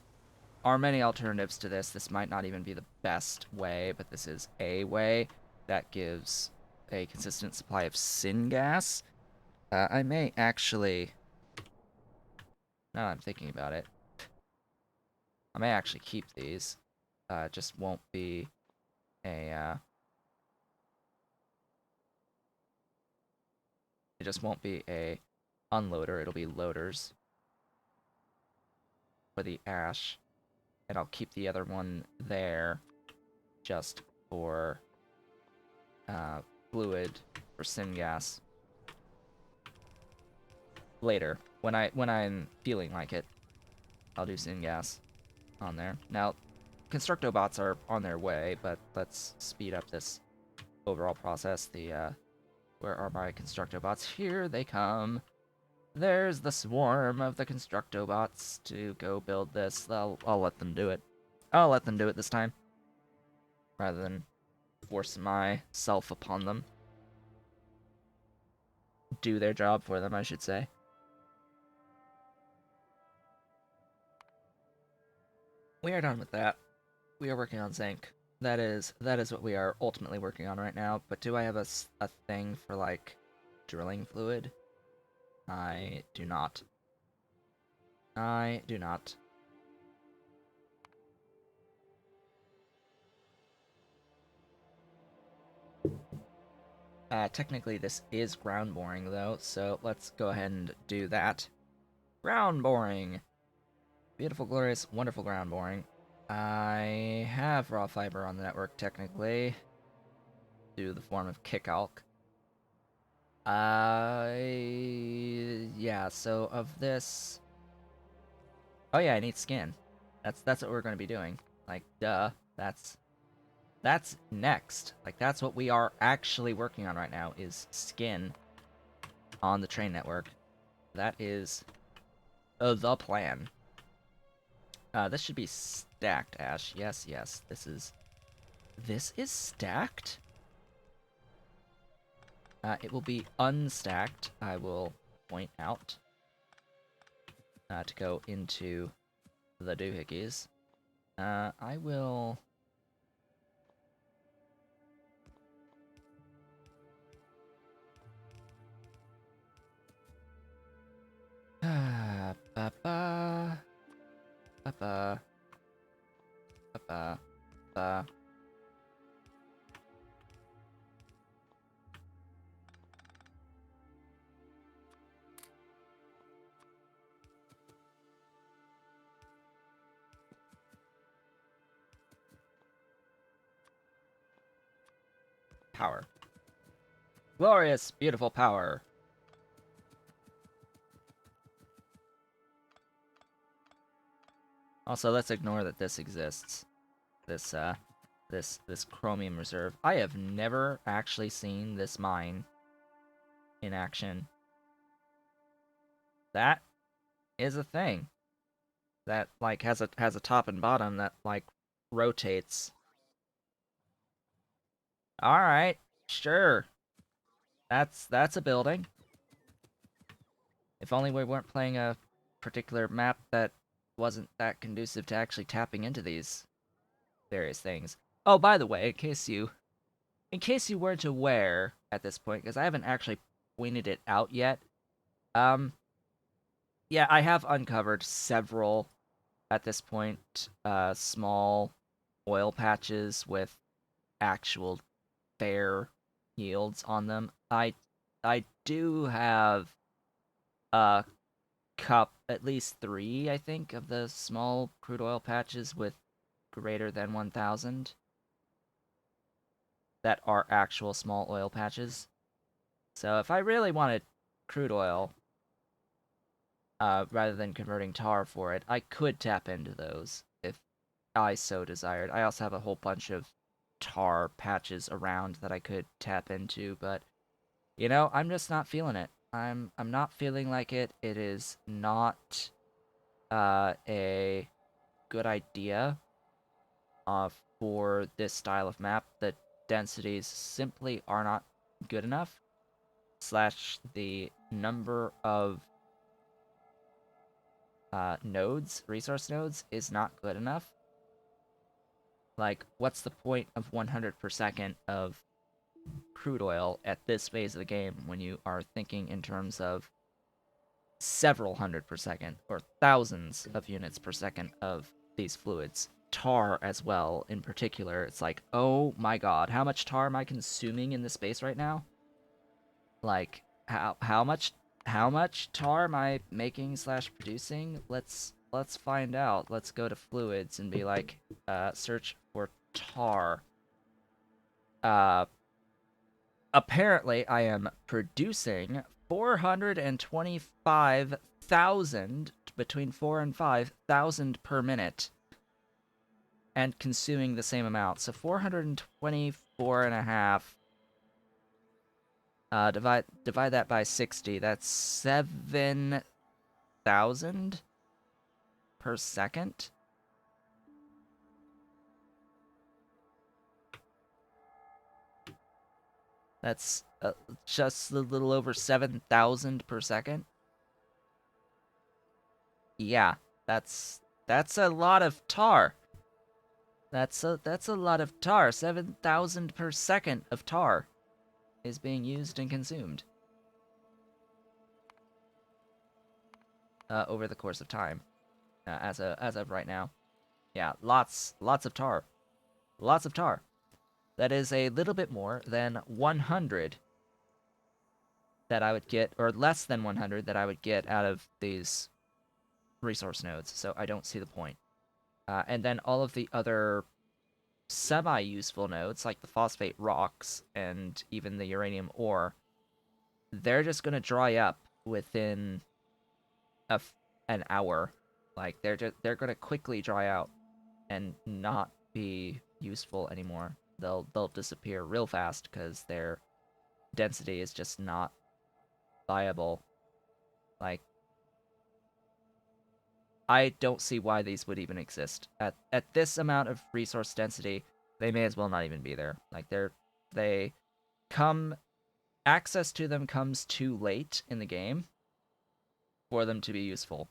are many alternatives to this. This might not even be the best way, but this is a way that gives a consistent supply of syngas. I may actually, now that I'm thinking about it, I may actually keep these. It just won't be a, it just won't be a unloader, it'll be loaders for the ash. And I'll keep the other one there just for fluid for syngas later. When I'm feeling like it, I'll do syngas on there. Now, Constructobots are on their way, but let's speed up this overall process. Where are my Constructobots? Here they come. There's the swarm of the Constructobots to go build this. I'll let them do it. I'll let them do it this time, rather than force myself upon them. Do their job for them, I should say. We are done with that. We are working on zinc. That is what we are ultimately working on right now. But do I have a thing for, like, drilling fluid? I do not. I do not. Technically this is ground boring though, so let's go ahead and do that. Ground boring! Beautiful, glorious, wonderful ground boring. I have raw fiber on the network technically, through the form of kickalc. Yeah, so of this... Oh yeah, I need skin. That's what we're gonna be doing. Like, duh. That's next. Like, that's what we are actually working on right now, is skin on the train network. That is the plan. This should be stacked, Ash. Yes, yes. This is stacked? It will be unstacked, I will point out. To go into the doohickeys. I will... Ba-ba. Ba-ba. Ba-ba. Ba. Power. Glorious, beautiful power. Also, let's ignore that this exists. This this chromium reserve. I have never actually seen this mine in action. That is a thing that like has a top and bottom that like rotates. All right, sure. That's a building. If only we weren't playing a particular map that wasn't that conducive to actually tapping into these various things. Oh, by the way, in case you weren't aware at this point, because I haven't actually pointed it out yet, um, yeah, I have uncovered several at this point, small oil patches with actual fair yields on them. I do have a at least three, I think, of the small crude oil patches with greater than 1,000 that are actual small oil patches. So if I really wanted crude oil, rather than converting tar for it, I could tap into those if I so desired. I also have a whole bunch of tar patches around that I could tap into, but I'm just not feeling it. I'm not feeling like it. It is not a good idea for this style of map. The densities simply are not good enough. Slash the number of resource nodes, is not good enough. Like, what's the point of 100 per second of crude oil at this phase of the game when you are thinking in terms of several hundred per second or thousands of units per second of these fluids? Tar as well, in particular. It's like, oh my god, how much tar am I consuming in this space right now? Like, how much tar am I making slash producing? Let's find out. Let's go to fluids and be like, search for tar. Uh, Apparently I am producing 425,000, between 4 and 5,000 per minute, and consuming the same amount. So 424 and a half. Divide that by 60. That's 7,000 per second. That's just a little over 7,000 per second. Yeah, that's a lot of tar. That's a lot of tar. 7,000 per second of tar is being used and consumed over the course of time, as of right now. Yeah, lots of tar, lots of tar. That is a little bit more than 100 that I would get, or less than 100 that I would get out of these resource nodes. So I don't see the point. And then all of the other semi-useful nodes, like the phosphate rocks and even the uranium ore, they're just going to dry up within an hour. Like they're going to quickly dry out and not be useful anymore. They'll disappear real fast because their density is just not viable. Like, I don't see why these would even exist. At this amount of resource density, they may as well not even be there. Like they come access to them comes too late in the game for them to be useful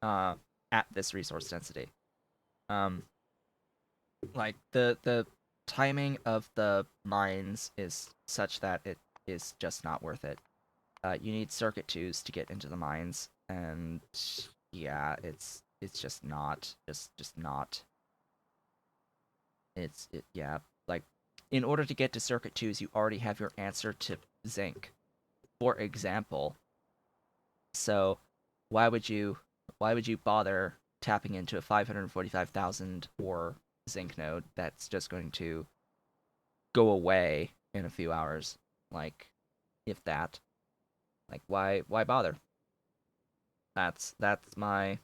uh at this resource density. Um like the timing of the mines is such that it is just not worth it. You need circuit twos to get into the mines, and yeah, it's just not just not. Yeah, like in order to get to circuit twos, you already have your answer to zinc, for example. So why would you bother tapping into a 545,000 or zinc node that's just going to go away in a few hours? Like, if that. Like, why bother? That's my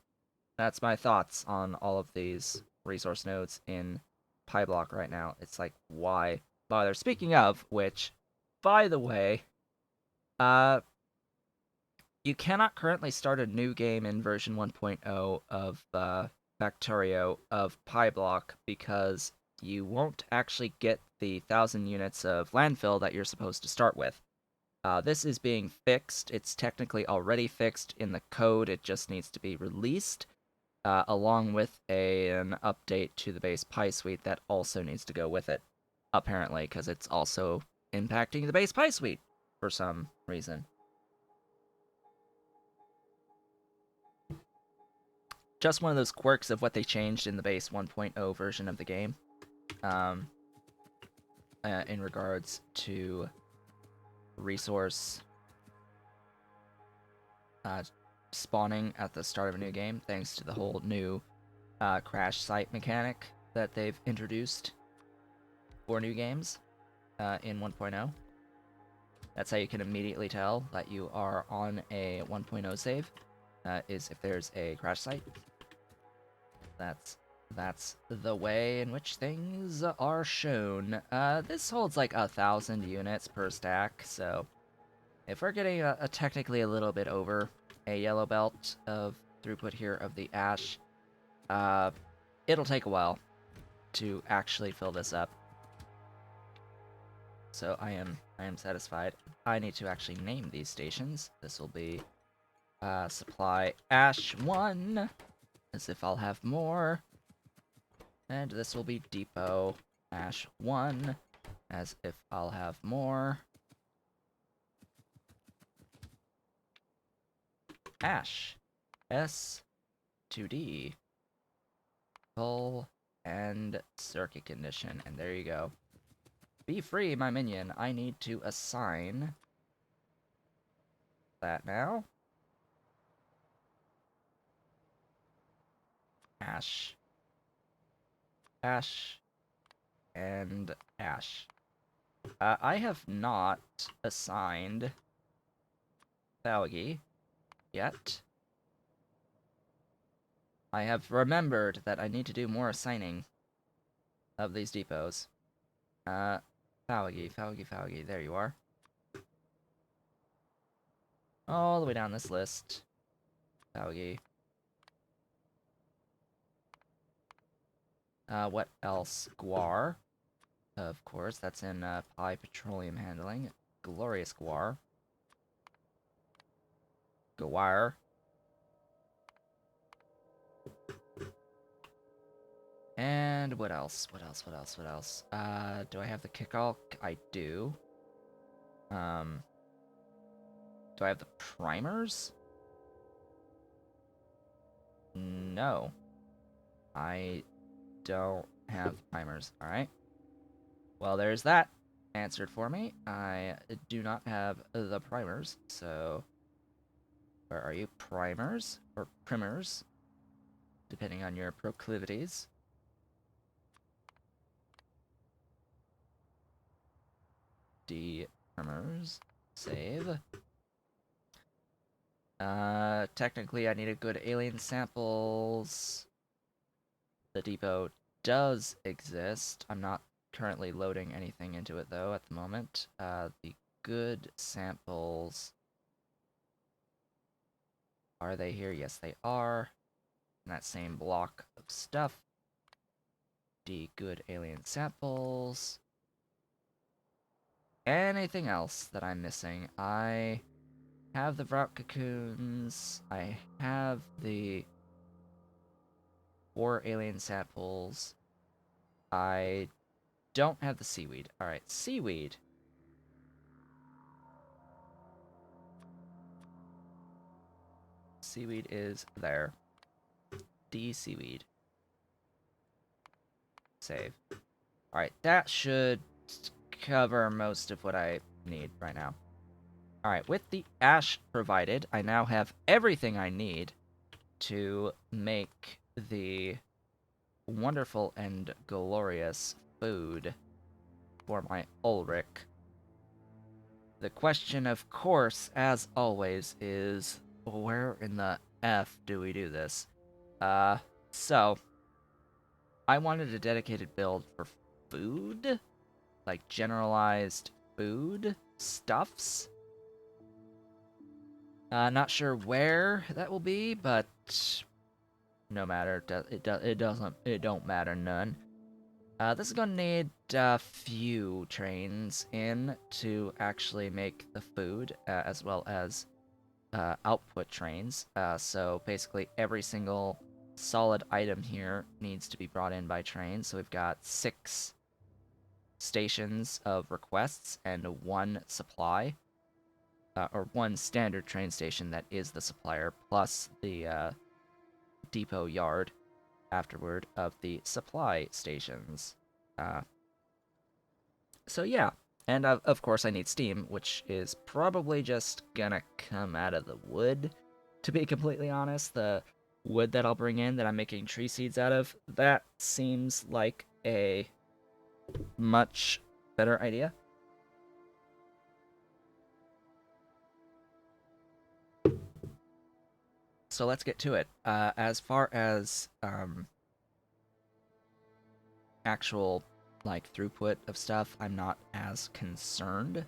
thoughts on all of these resource nodes in PyBlock right now. It's like, why bother? Speaking of which, by the way, uh, you cannot currently start a new game in version 1.0 of Factorio of PyBlock because you won't actually get the 1,000 units of landfill that you're supposed to start with. This is being fixed. It's technically already fixed in the code. It just needs to be released, along with an update to the base Py suite that also needs to go with it, apparently, because it's also impacting the base Py suite for some reason. Just one of those quirks of what they changed in the base 1.0 version of the game, in regards to resource spawning at the start of a new game, thanks to the whole new crash site mechanic that they've introduced for new games in 1.0. That's how you can immediately tell that you are on a 1.0 save, is if there's a crash site. That's the way in which things are shown. This holds like 1,000 units per stack, so if we're getting a technically a little bit over a yellow belt of throughput here of the ash, it'll take a while to actually fill this up. So I am satisfied. I need to actually name these stations. This will be supply ash 1, as if I'll have more. And this will be depot ash 1, as if I'll have more. Ash S2D full and circuit condition, and there you go. Be free, my minion. I need to assign that now. Ash, ash, and ash. I have not assigned Thalgi yet. I have remembered that I need to do more assigning of these depots. Thalgi, there you are. All the way down this list. Thalgi. What else? Guar. Of course, that's in Pi Petroleum Handling. Glorious Guar. Guar. And what else? What else? Do I have the kickoff? I do. Do I have the primers? No. I don't have primers. Alright. Well, there's that answered for me. I do not have the primers, so... Where are you? Primers? Or primers? Depending on your proclivities. Primers. Save. Technically I needed good alien samples. The depot does exist. I'm not currently loading anything into it, though, at the moment. The good samples... Are they here? Yes, they are. In that same block of stuff. The good alien samples. Anything else that I'm missing? I have the Vrout cocoons. I have the 4 alien samples. I don't have the seaweed. Alright, seaweed. Seaweed is there. D seaweed. Save. Alright, that should cover most of what I need right now. Alright, with the ash provided, I now have everything I need to make the wonderful and glorious food for my Ulric. The question, of course, as always, is where in the F do we do this? So, I wanted a dedicated build for food, like generalized food stuffs. Not sure where that will be, but no matter. It don't matter none. This is gonna need a few trains in to actually make the food, as well as output trains. So basically, every single solid item here needs to be brought in by train. So we've got 6 stations of requests and 1 supply, or 1 standard train station that is the supplier, plus the depot yard afterward of the supply stations. Uh, so yeah, and of course I need steam, which is probably just gonna come out of the wood. To be completely honest, the wood that I'll bring in that I'm making tree seeds out of, that seems like a much better idea. So let's get to it. As far as actual like throughput of stuff, I'm not as concerned.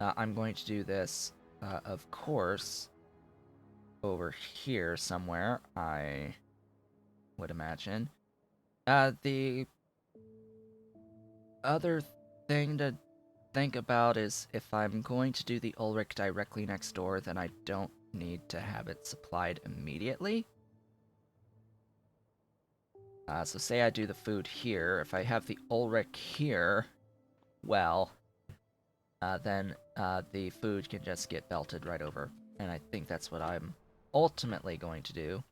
I'm going to do this, of course, over here somewhere, I would imagine. The other thing to think about is if I'm going to do the Ulric directly next door, then I don't need to have it supplied immediately. So say I do the food here. If I have the Ulric here, well, then the food can just get belted right over. And I think that's what I'm ultimately going to do.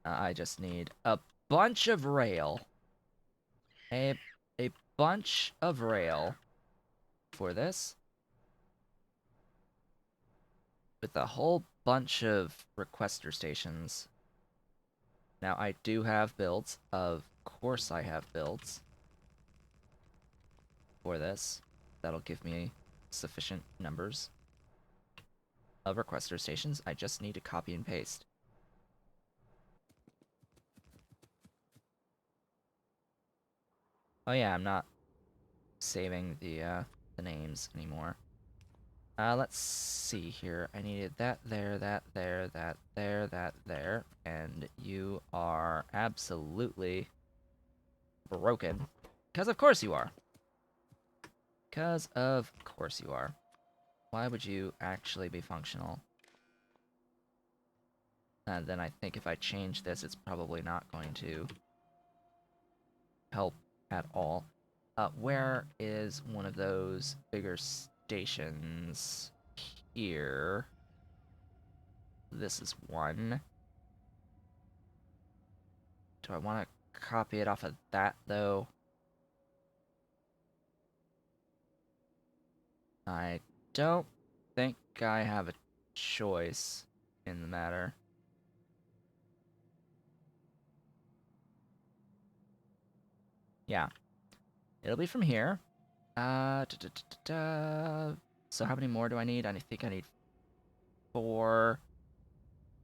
I just need a bunch of rail. A, a bunch of rail for this. With a whole bunch of requester stations. Now, I do have builds. Of course I have builds for this. That'll give me sufficient numbers of requester stations. I just need to copy and paste. Oh yeah, I'm not saving the names anymore. Let's see here. I needed that there, that there, that there, that there, and you are absolutely broken. Because of course you are. Because of course you are. Why would you actually be functional? And then I think if I change this, it's probably not going to help at all. Where is one of those bigger stations? Here. This is one. Do I want to copy it off of that, though? I don't think I have a choice in the matter. Yeah. It'll be from here. So how many more do I need? I think I need 4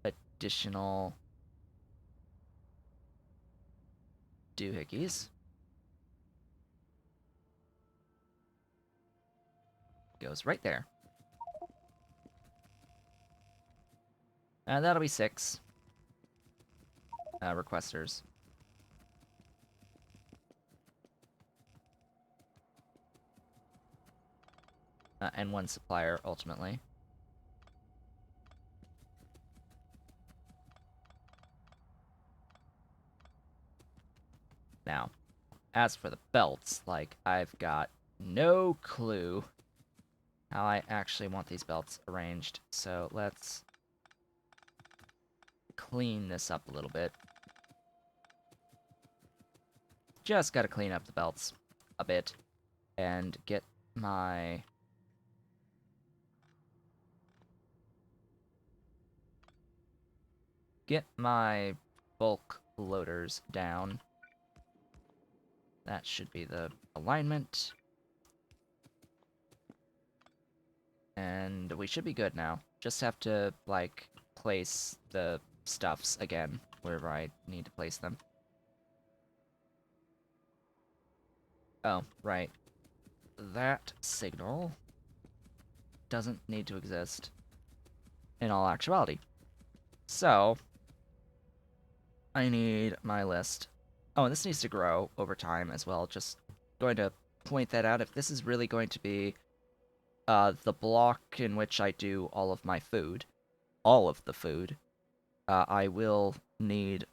additional doohickeys. Goes right there. And that'll be 6 requesters. And 1 supplier, ultimately. Now, as for the belts, like, I've got no clue how I actually want these belts arranged. So let's clean this up a little bit. Just gotta clean up the belts a bit and get my bulk loaders down. That should be the alignment. And we should be good now. Just have to, like, place the stuffs again wherever I need to place them. Oh, right. That signal doesn't need to exist in all actuality. So, I need my list. Oh, and this needs to grow over time as well. Just going to point that out. If this is really going to be the block in which I do all of my food, all of the food, I will need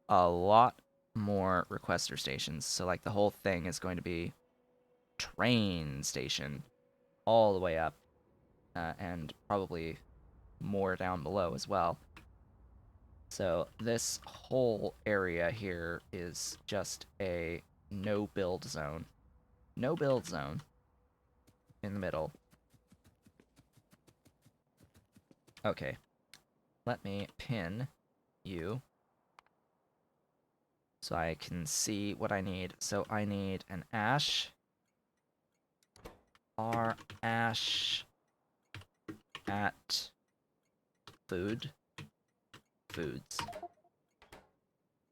a lot more requester stations. So, like, the whole thing is going to be train station all the way up, and probably more down below as well. So this whole area here is just a no build zone. No build zone in the middle. Okay, let me pin you so I can see what I need. So I need an ash, R ash at food, foods.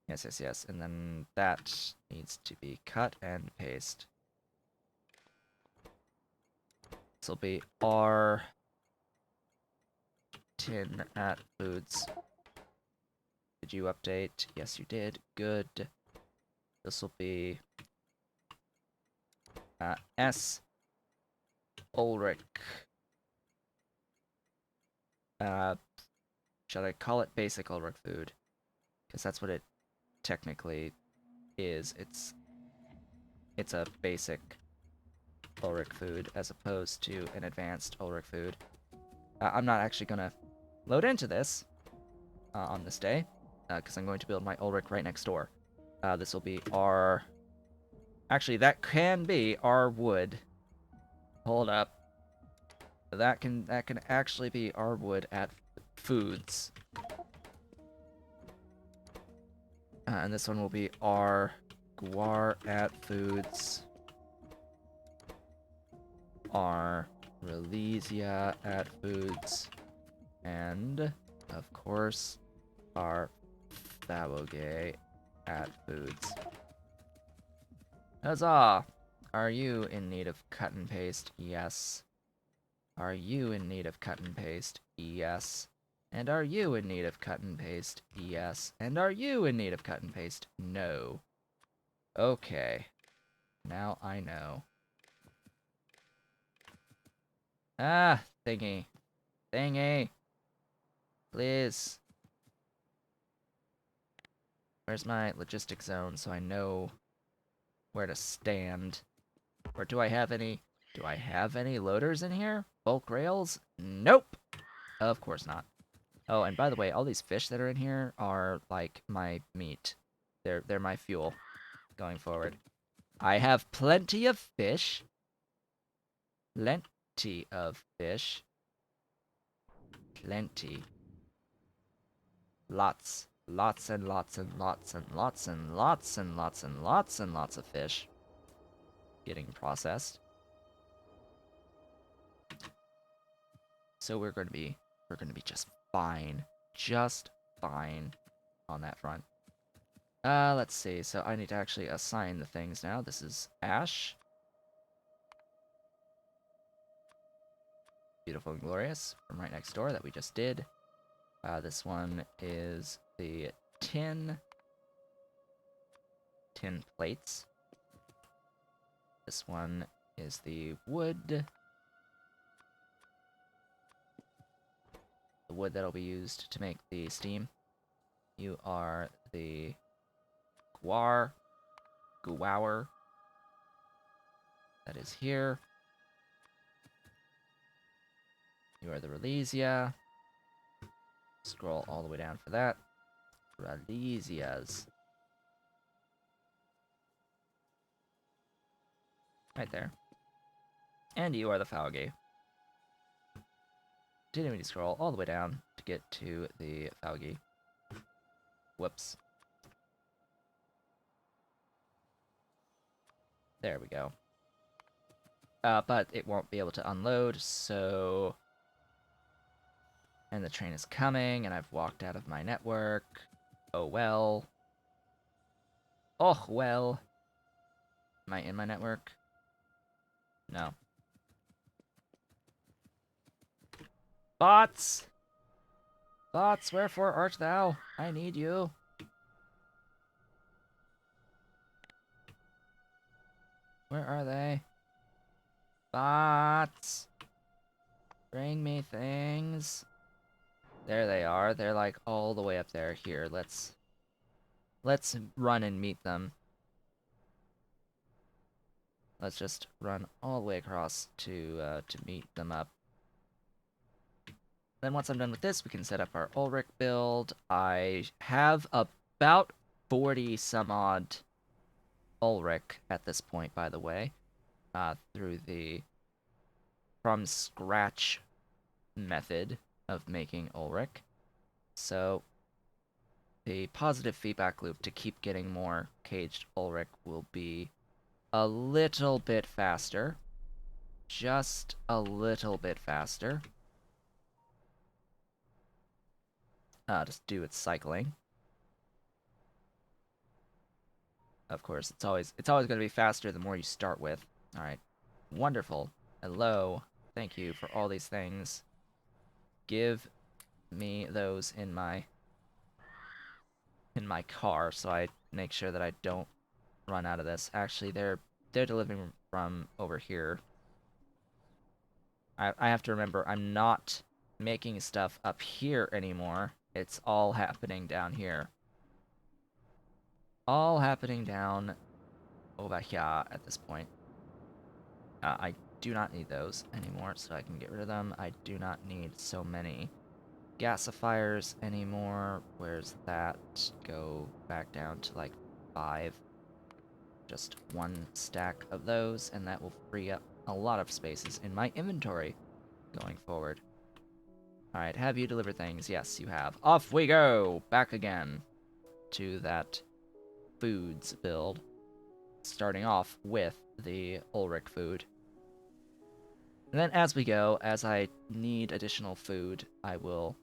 Yes, yes, yes. And then that needs to be cut and paste. This will be R tin at foods. Did you update? Yes, you did. Good. This will be S Ulric. Should I call it basic Ulric food? Because that's what it technically is. It's a basic Ulric food as opposed to an advanced Ulric food. I'm not actually gonna load into this on this day because I'm going to build my Ulric right next door. This will be our. Actually, that can be our wood. Hold up. That can actually be our wood at foods. And this one will be our guar at foods. Our relesia at foods. And, of course, our faboge at foods. Huzzah! Are you in need of cut and paste? Yes. Are you in need of cut and paste? Yes. And are you in need of cut and paste? Yes. And are you in need of cut and paste? No. Okay. Now I know. Ah, thingy. Thingy. Please. Where's my logistic zone so I know where to stand? Or do I have any... Do I have any loaders in here? Bulk rails? Nope. Of course not. Oh, and by the way, all these fish that are in here are like my meat. They're my fuel going forward. I have plenty of fish. Plenty of fish. Plenty. Lots. Lots and lots and lots and lots and lots and lots and lots and lots of fish getting processed. So we're gonna be just fine. Just fine on that front. Let's see. So I need to actually assign the things now. This is Ash. Beautiful and Glorious from right next door that we just did. This one is the tin plates. This one is the wood. The wood that'll be used to make the steam. You are the guar. That is here. You are the relesia. Scroll all the way down for that. Ralesias. Right there. And you are the Faugi. Didn't even scroll all the way down to get to the Faugi. Whoops. There we go. But it won't be able to unload, so... And the train is coming, and I've walked out of my network. Oh well. Oh well. Am I in my network? No. Bots! Bots, wherefore art thou? I need you. Where are they? Bots! Bring me things. There they are. They're like all the way up there. Here, let's run and meet them. Let's just run all the way across to meet them up. Then once I'm done with this, we can set up our Ulric build. I have about 40 some odd Ulric at this point, by the way, through the from scratch method of making Ulric. So the positive feedback loop to keep getting more caged Ulric will be a little bit faster. Just a little bit faster. Just do its cycling. Of course, it's always going to be faster the more you start with. All right. Wonderful. Hello. Thank you for all these things. Give me those in my car so I make sure that I don't run out of this. Actually, they're delivering from over here. I have to remember I'm not making stuff up here anymore. It's all happening down here. All happening down over here at this point. I do not need those anymore, so I can get rid of them. I do not need so many gasifiers anymore. Where's that? Go back down to like 5. Just 1 stack of those, and that will free up a lot of spaces in my inventory going forward. Alright, have you delivered things? Yes, you have. Off we go! Back again to that foods build. Starting off with the Ulric food. And then as we go, as I need additional food, I will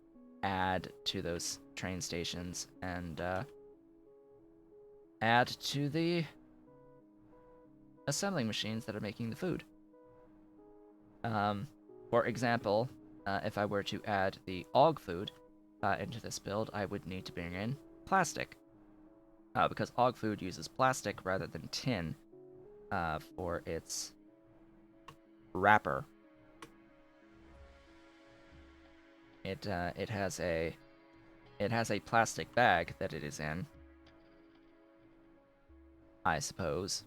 add to those train stations and add to the assembling machines that are making the food. For example, if I were to add the AUG food into this build, I would need to bring in plastic. Because AUG food uses plastic rather than tin for its wrapper. It has a plastic bag that it is in, I suppose,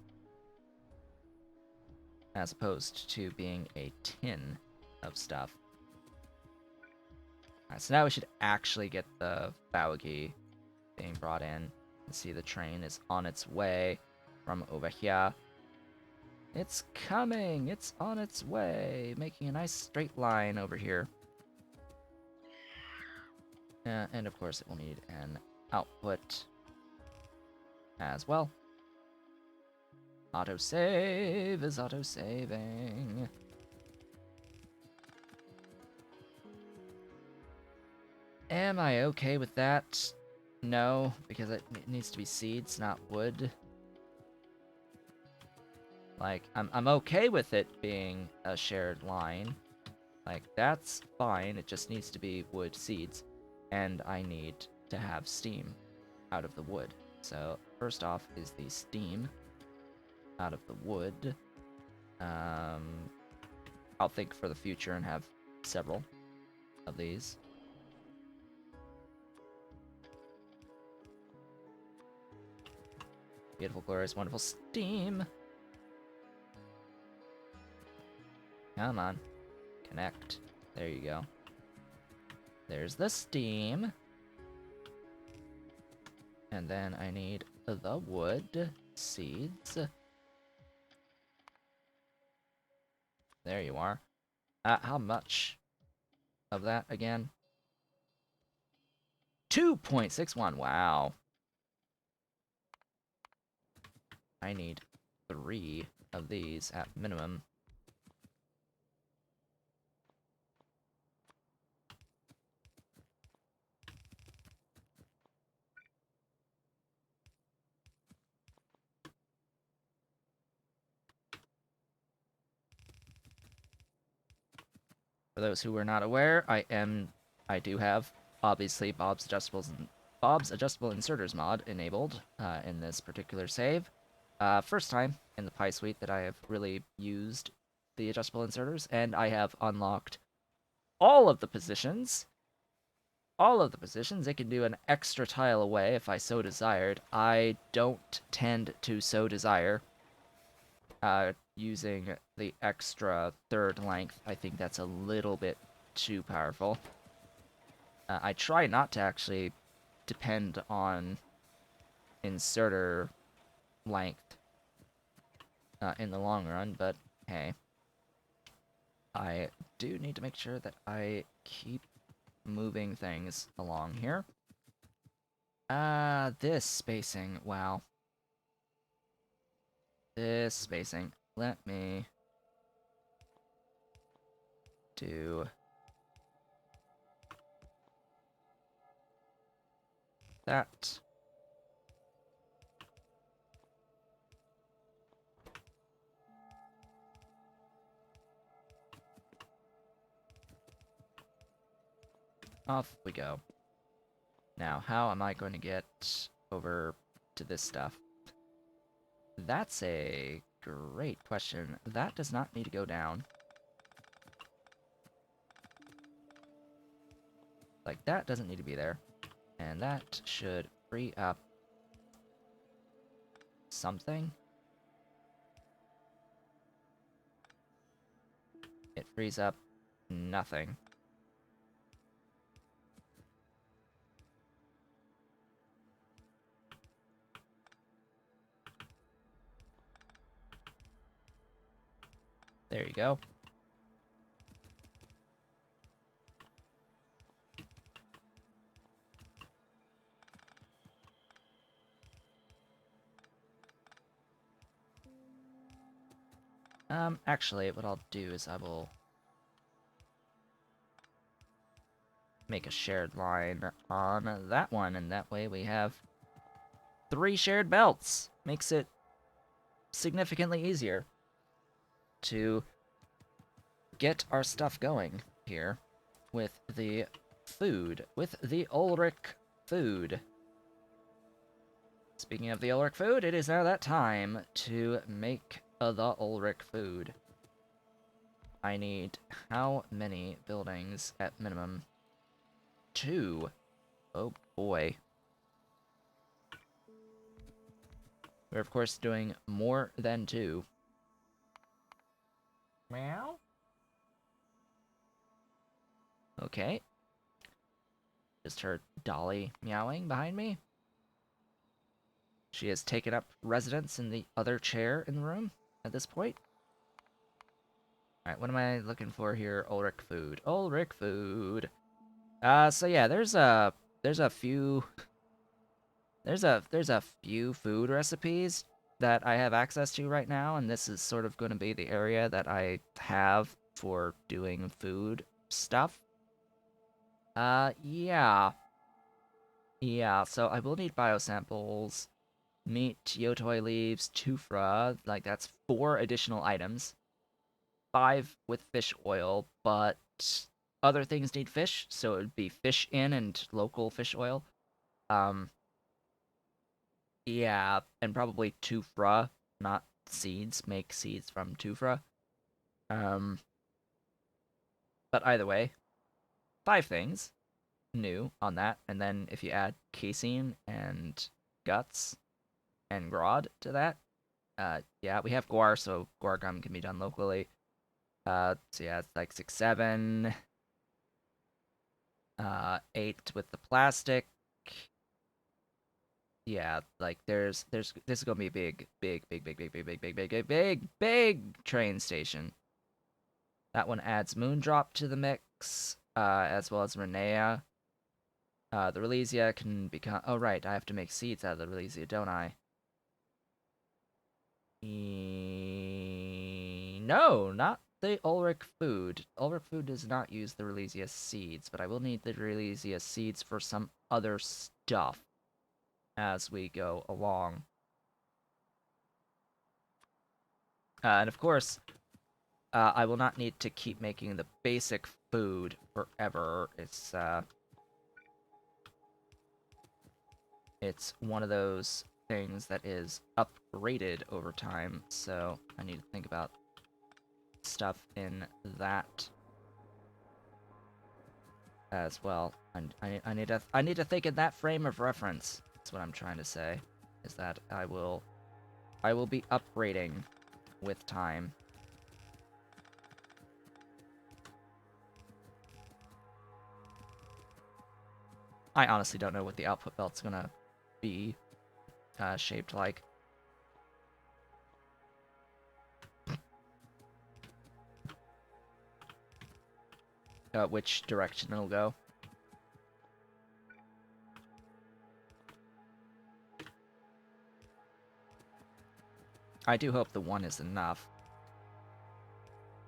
as opposed to being a tin of stuff. Alright, so now we should actually get the Baugi being brought in. You see the train is on its way from over here. It's coming! It's on its way! Making a nice straight line over here. And of course it will need an output as well. Autosave is autosaving. Am I okay with that? No, because it needs to be seeds, not wood. Like, I'm okay with it being a shared line. Like, that's fine, it just needs to be wood seeds. And I need to have steam out of the wood. So, first off is the steam out of the wood. I'll think for the future and have several of these. Beautiful, glorious, wonderful steam. Come on. Connect. There you go. There's the steam. And then I need the wood seeds. There you are. How much of that again? 2.61. Wow. I need 3 of these at minimum. For those who were not aware, I do have obviously Bob's adjustable inserters mod enabled in this particular save. First time in the Pi suite that I have really used the adjustable inserters, and I have unlocked all of the positions. All of the positions. It can do an extra tile away if I so desired. I don't tend to so desire using the extra third length. I think that's a little bit too powerful. I try not to actually depend on inserter length in the long run, but hey. I do need to make sure that I keep moving things along here. This spacing, wow. This spacing. Let me do that. Off we go. Now, how am I going to get over to this stuff? That's a great question. That does not need to go down. Like, that doesn't need to be there. And that should free up something. It frees up nothing. There you go. Actually, what I'll do is I will make a shared line on that one, and that way we have 3 shared belts. Makes it significantly easier to get our stuff going here with the food, with the Ulric food. Speaking of the Ulric food, it is now that time to make the Ulric food. I need how many buildings at minimum? 2. Oh boy. We're of course doing more than 2. Meow? Okay. Just heard Dolly meowing behind me. She has taken up residence in the other chair in the room at this point. Alright, what am I looking for here? Ulric food. Ulric food. So yeah, there's a few there's a few food recipes that I have access to right now, and this is sort of going to be the area that I have for doing food stuff. Yeah. Yeah, so I will need biosamples, meat, yotoi leaves, tufra, like that's 4 additional items. 5 with fish oil, but other things need fish, so it would be fish in and local fish oil. Um, yeah, and probably tufra, not seeds. Make seeds from tufra. Um, but either way, 5 things new on that, and then if you add casein and guts and grod to that, yeah, we have guar, so guar gum can be done locally. So yeah, it's like 6, 7. 8 with the plastic. Yeah, like this is gonna be a big train station. That one adds Moondrop to the mix, as well as Renea. The Relesia can become. Oh right, I have to make seeds out of the Relesia, don't I? No, not the Ulric food. Ulric food does not use the Relesia seeds, but I will need the Relesia seeds for some other stuff as we go along. And of course, I will not need to keep making the basic food forever. It's one of those things that is upgraded over time, so I need to think about stuff in that as well. I need to think in that frame of reference. That's what I'm trying to say. Is that I will be upgrading with time. I honestly don't know what the output belt's gonna be shaped like. Which direction it'll go. I do hope the one is enough.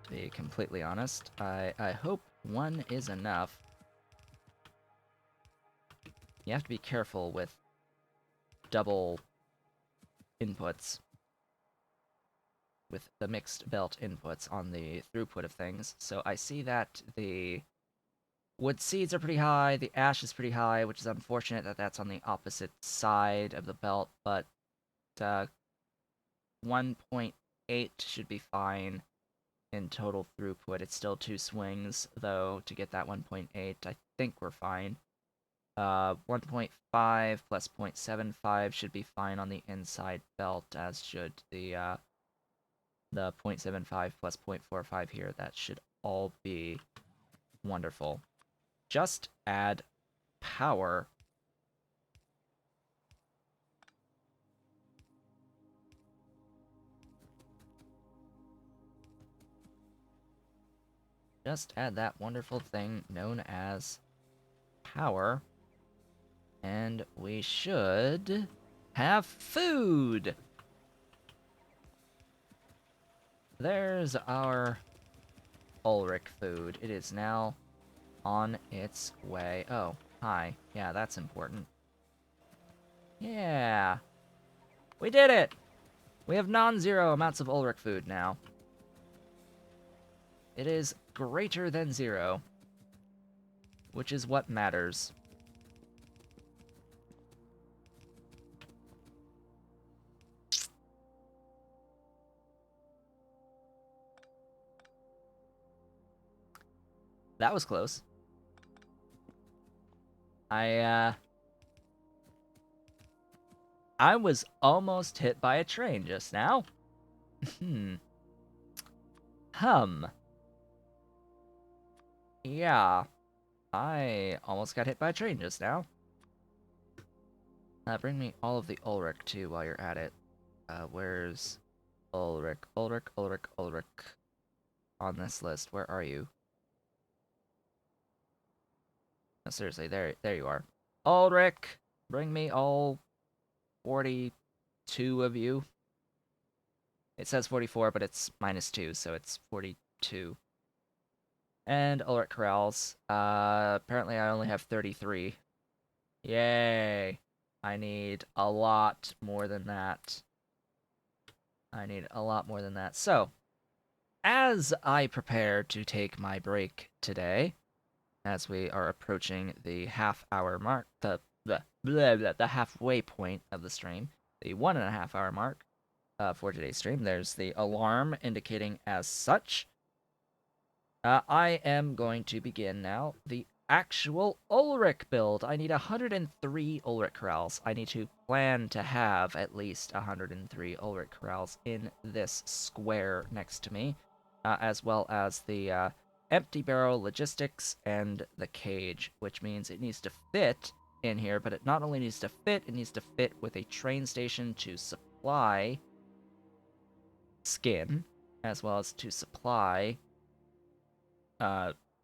To be completely honest, I hope one is enough. You have to be careful with double inputs, with the mixed belt inputs on the throughput of things. So I see that the wood seeds are pretty high, the ash is pretty high, which is unfortunate that that's on the opposite side of the belt, but 1.8 should be fine in total throughput. It's still 2 swings, though, to get that 1.8. I think we're fine. 1.5 plus 0.75 should be fine on the inside belt, as should the 0.75 plus 0.45 here. That should all be wonderful. Just add power. Just add that wonderful thing known as power. And we should have food! There's our Ulric food. It is now on its way. Oh, hi. Yeah, that's important. Yeah. We did it! We have non-zero amounts of Ulric food now. It is greater than 0, which is what matters. That was close. I was almost hit by a train just now. Hum. Yeah. I almost got hit by a train just now. Bring me all of the Ulric, too, while you're at it. Where's Ulric? Ulric. On this list, where are you? No, seriously, there you are. Ulric! Bring me all 42 of you. It says 44, but it's -2, so it's 42. And Ulric Corrals. Apparently I only have 33. Yay! I need a lot more than that. So, as I prepare to take my break today, as we are approaching the half-hour mark, the halfway point of the stream, the 1.5-hour mark for today's stream, there's the alarm indicating as such. I am going to begin now the actual Ulric build. I need 103 Ulric Corrals. I need to plan to have at least 103 Ulric Corrals in this square next to me, as well as the empty barrel logistics and the cage, which means it needs to fit in here, but it not only needs to fit, it needs to fit with a train station to supply skin, as well as to supply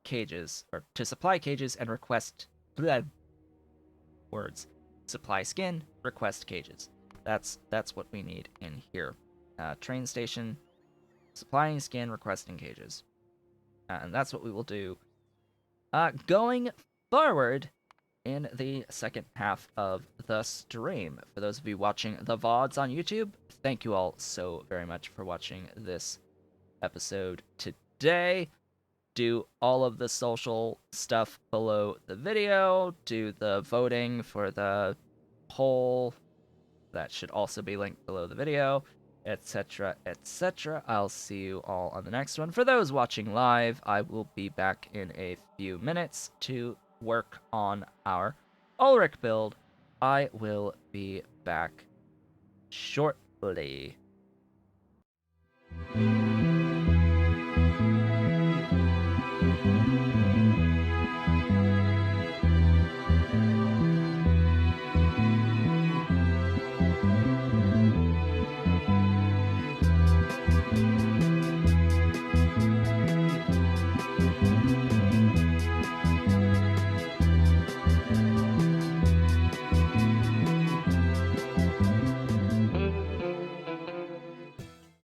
cages, or to supply cages and request words. Supply skin, request cages. That's what we need in here. Train station, supplying skin, requesting cages. And that's what we will do going forward in the second half of the stream. For those of you watching the VODs on YouTube, thank you all so very much for watching this episode today. Do all of the social stuff below the video, do the voting for the poll that should also be linked below the video, etc., etc. I'll see you all on the next one. For those watching live, I will be back in a few minutes to work on our Ulric build. I will be back shortly.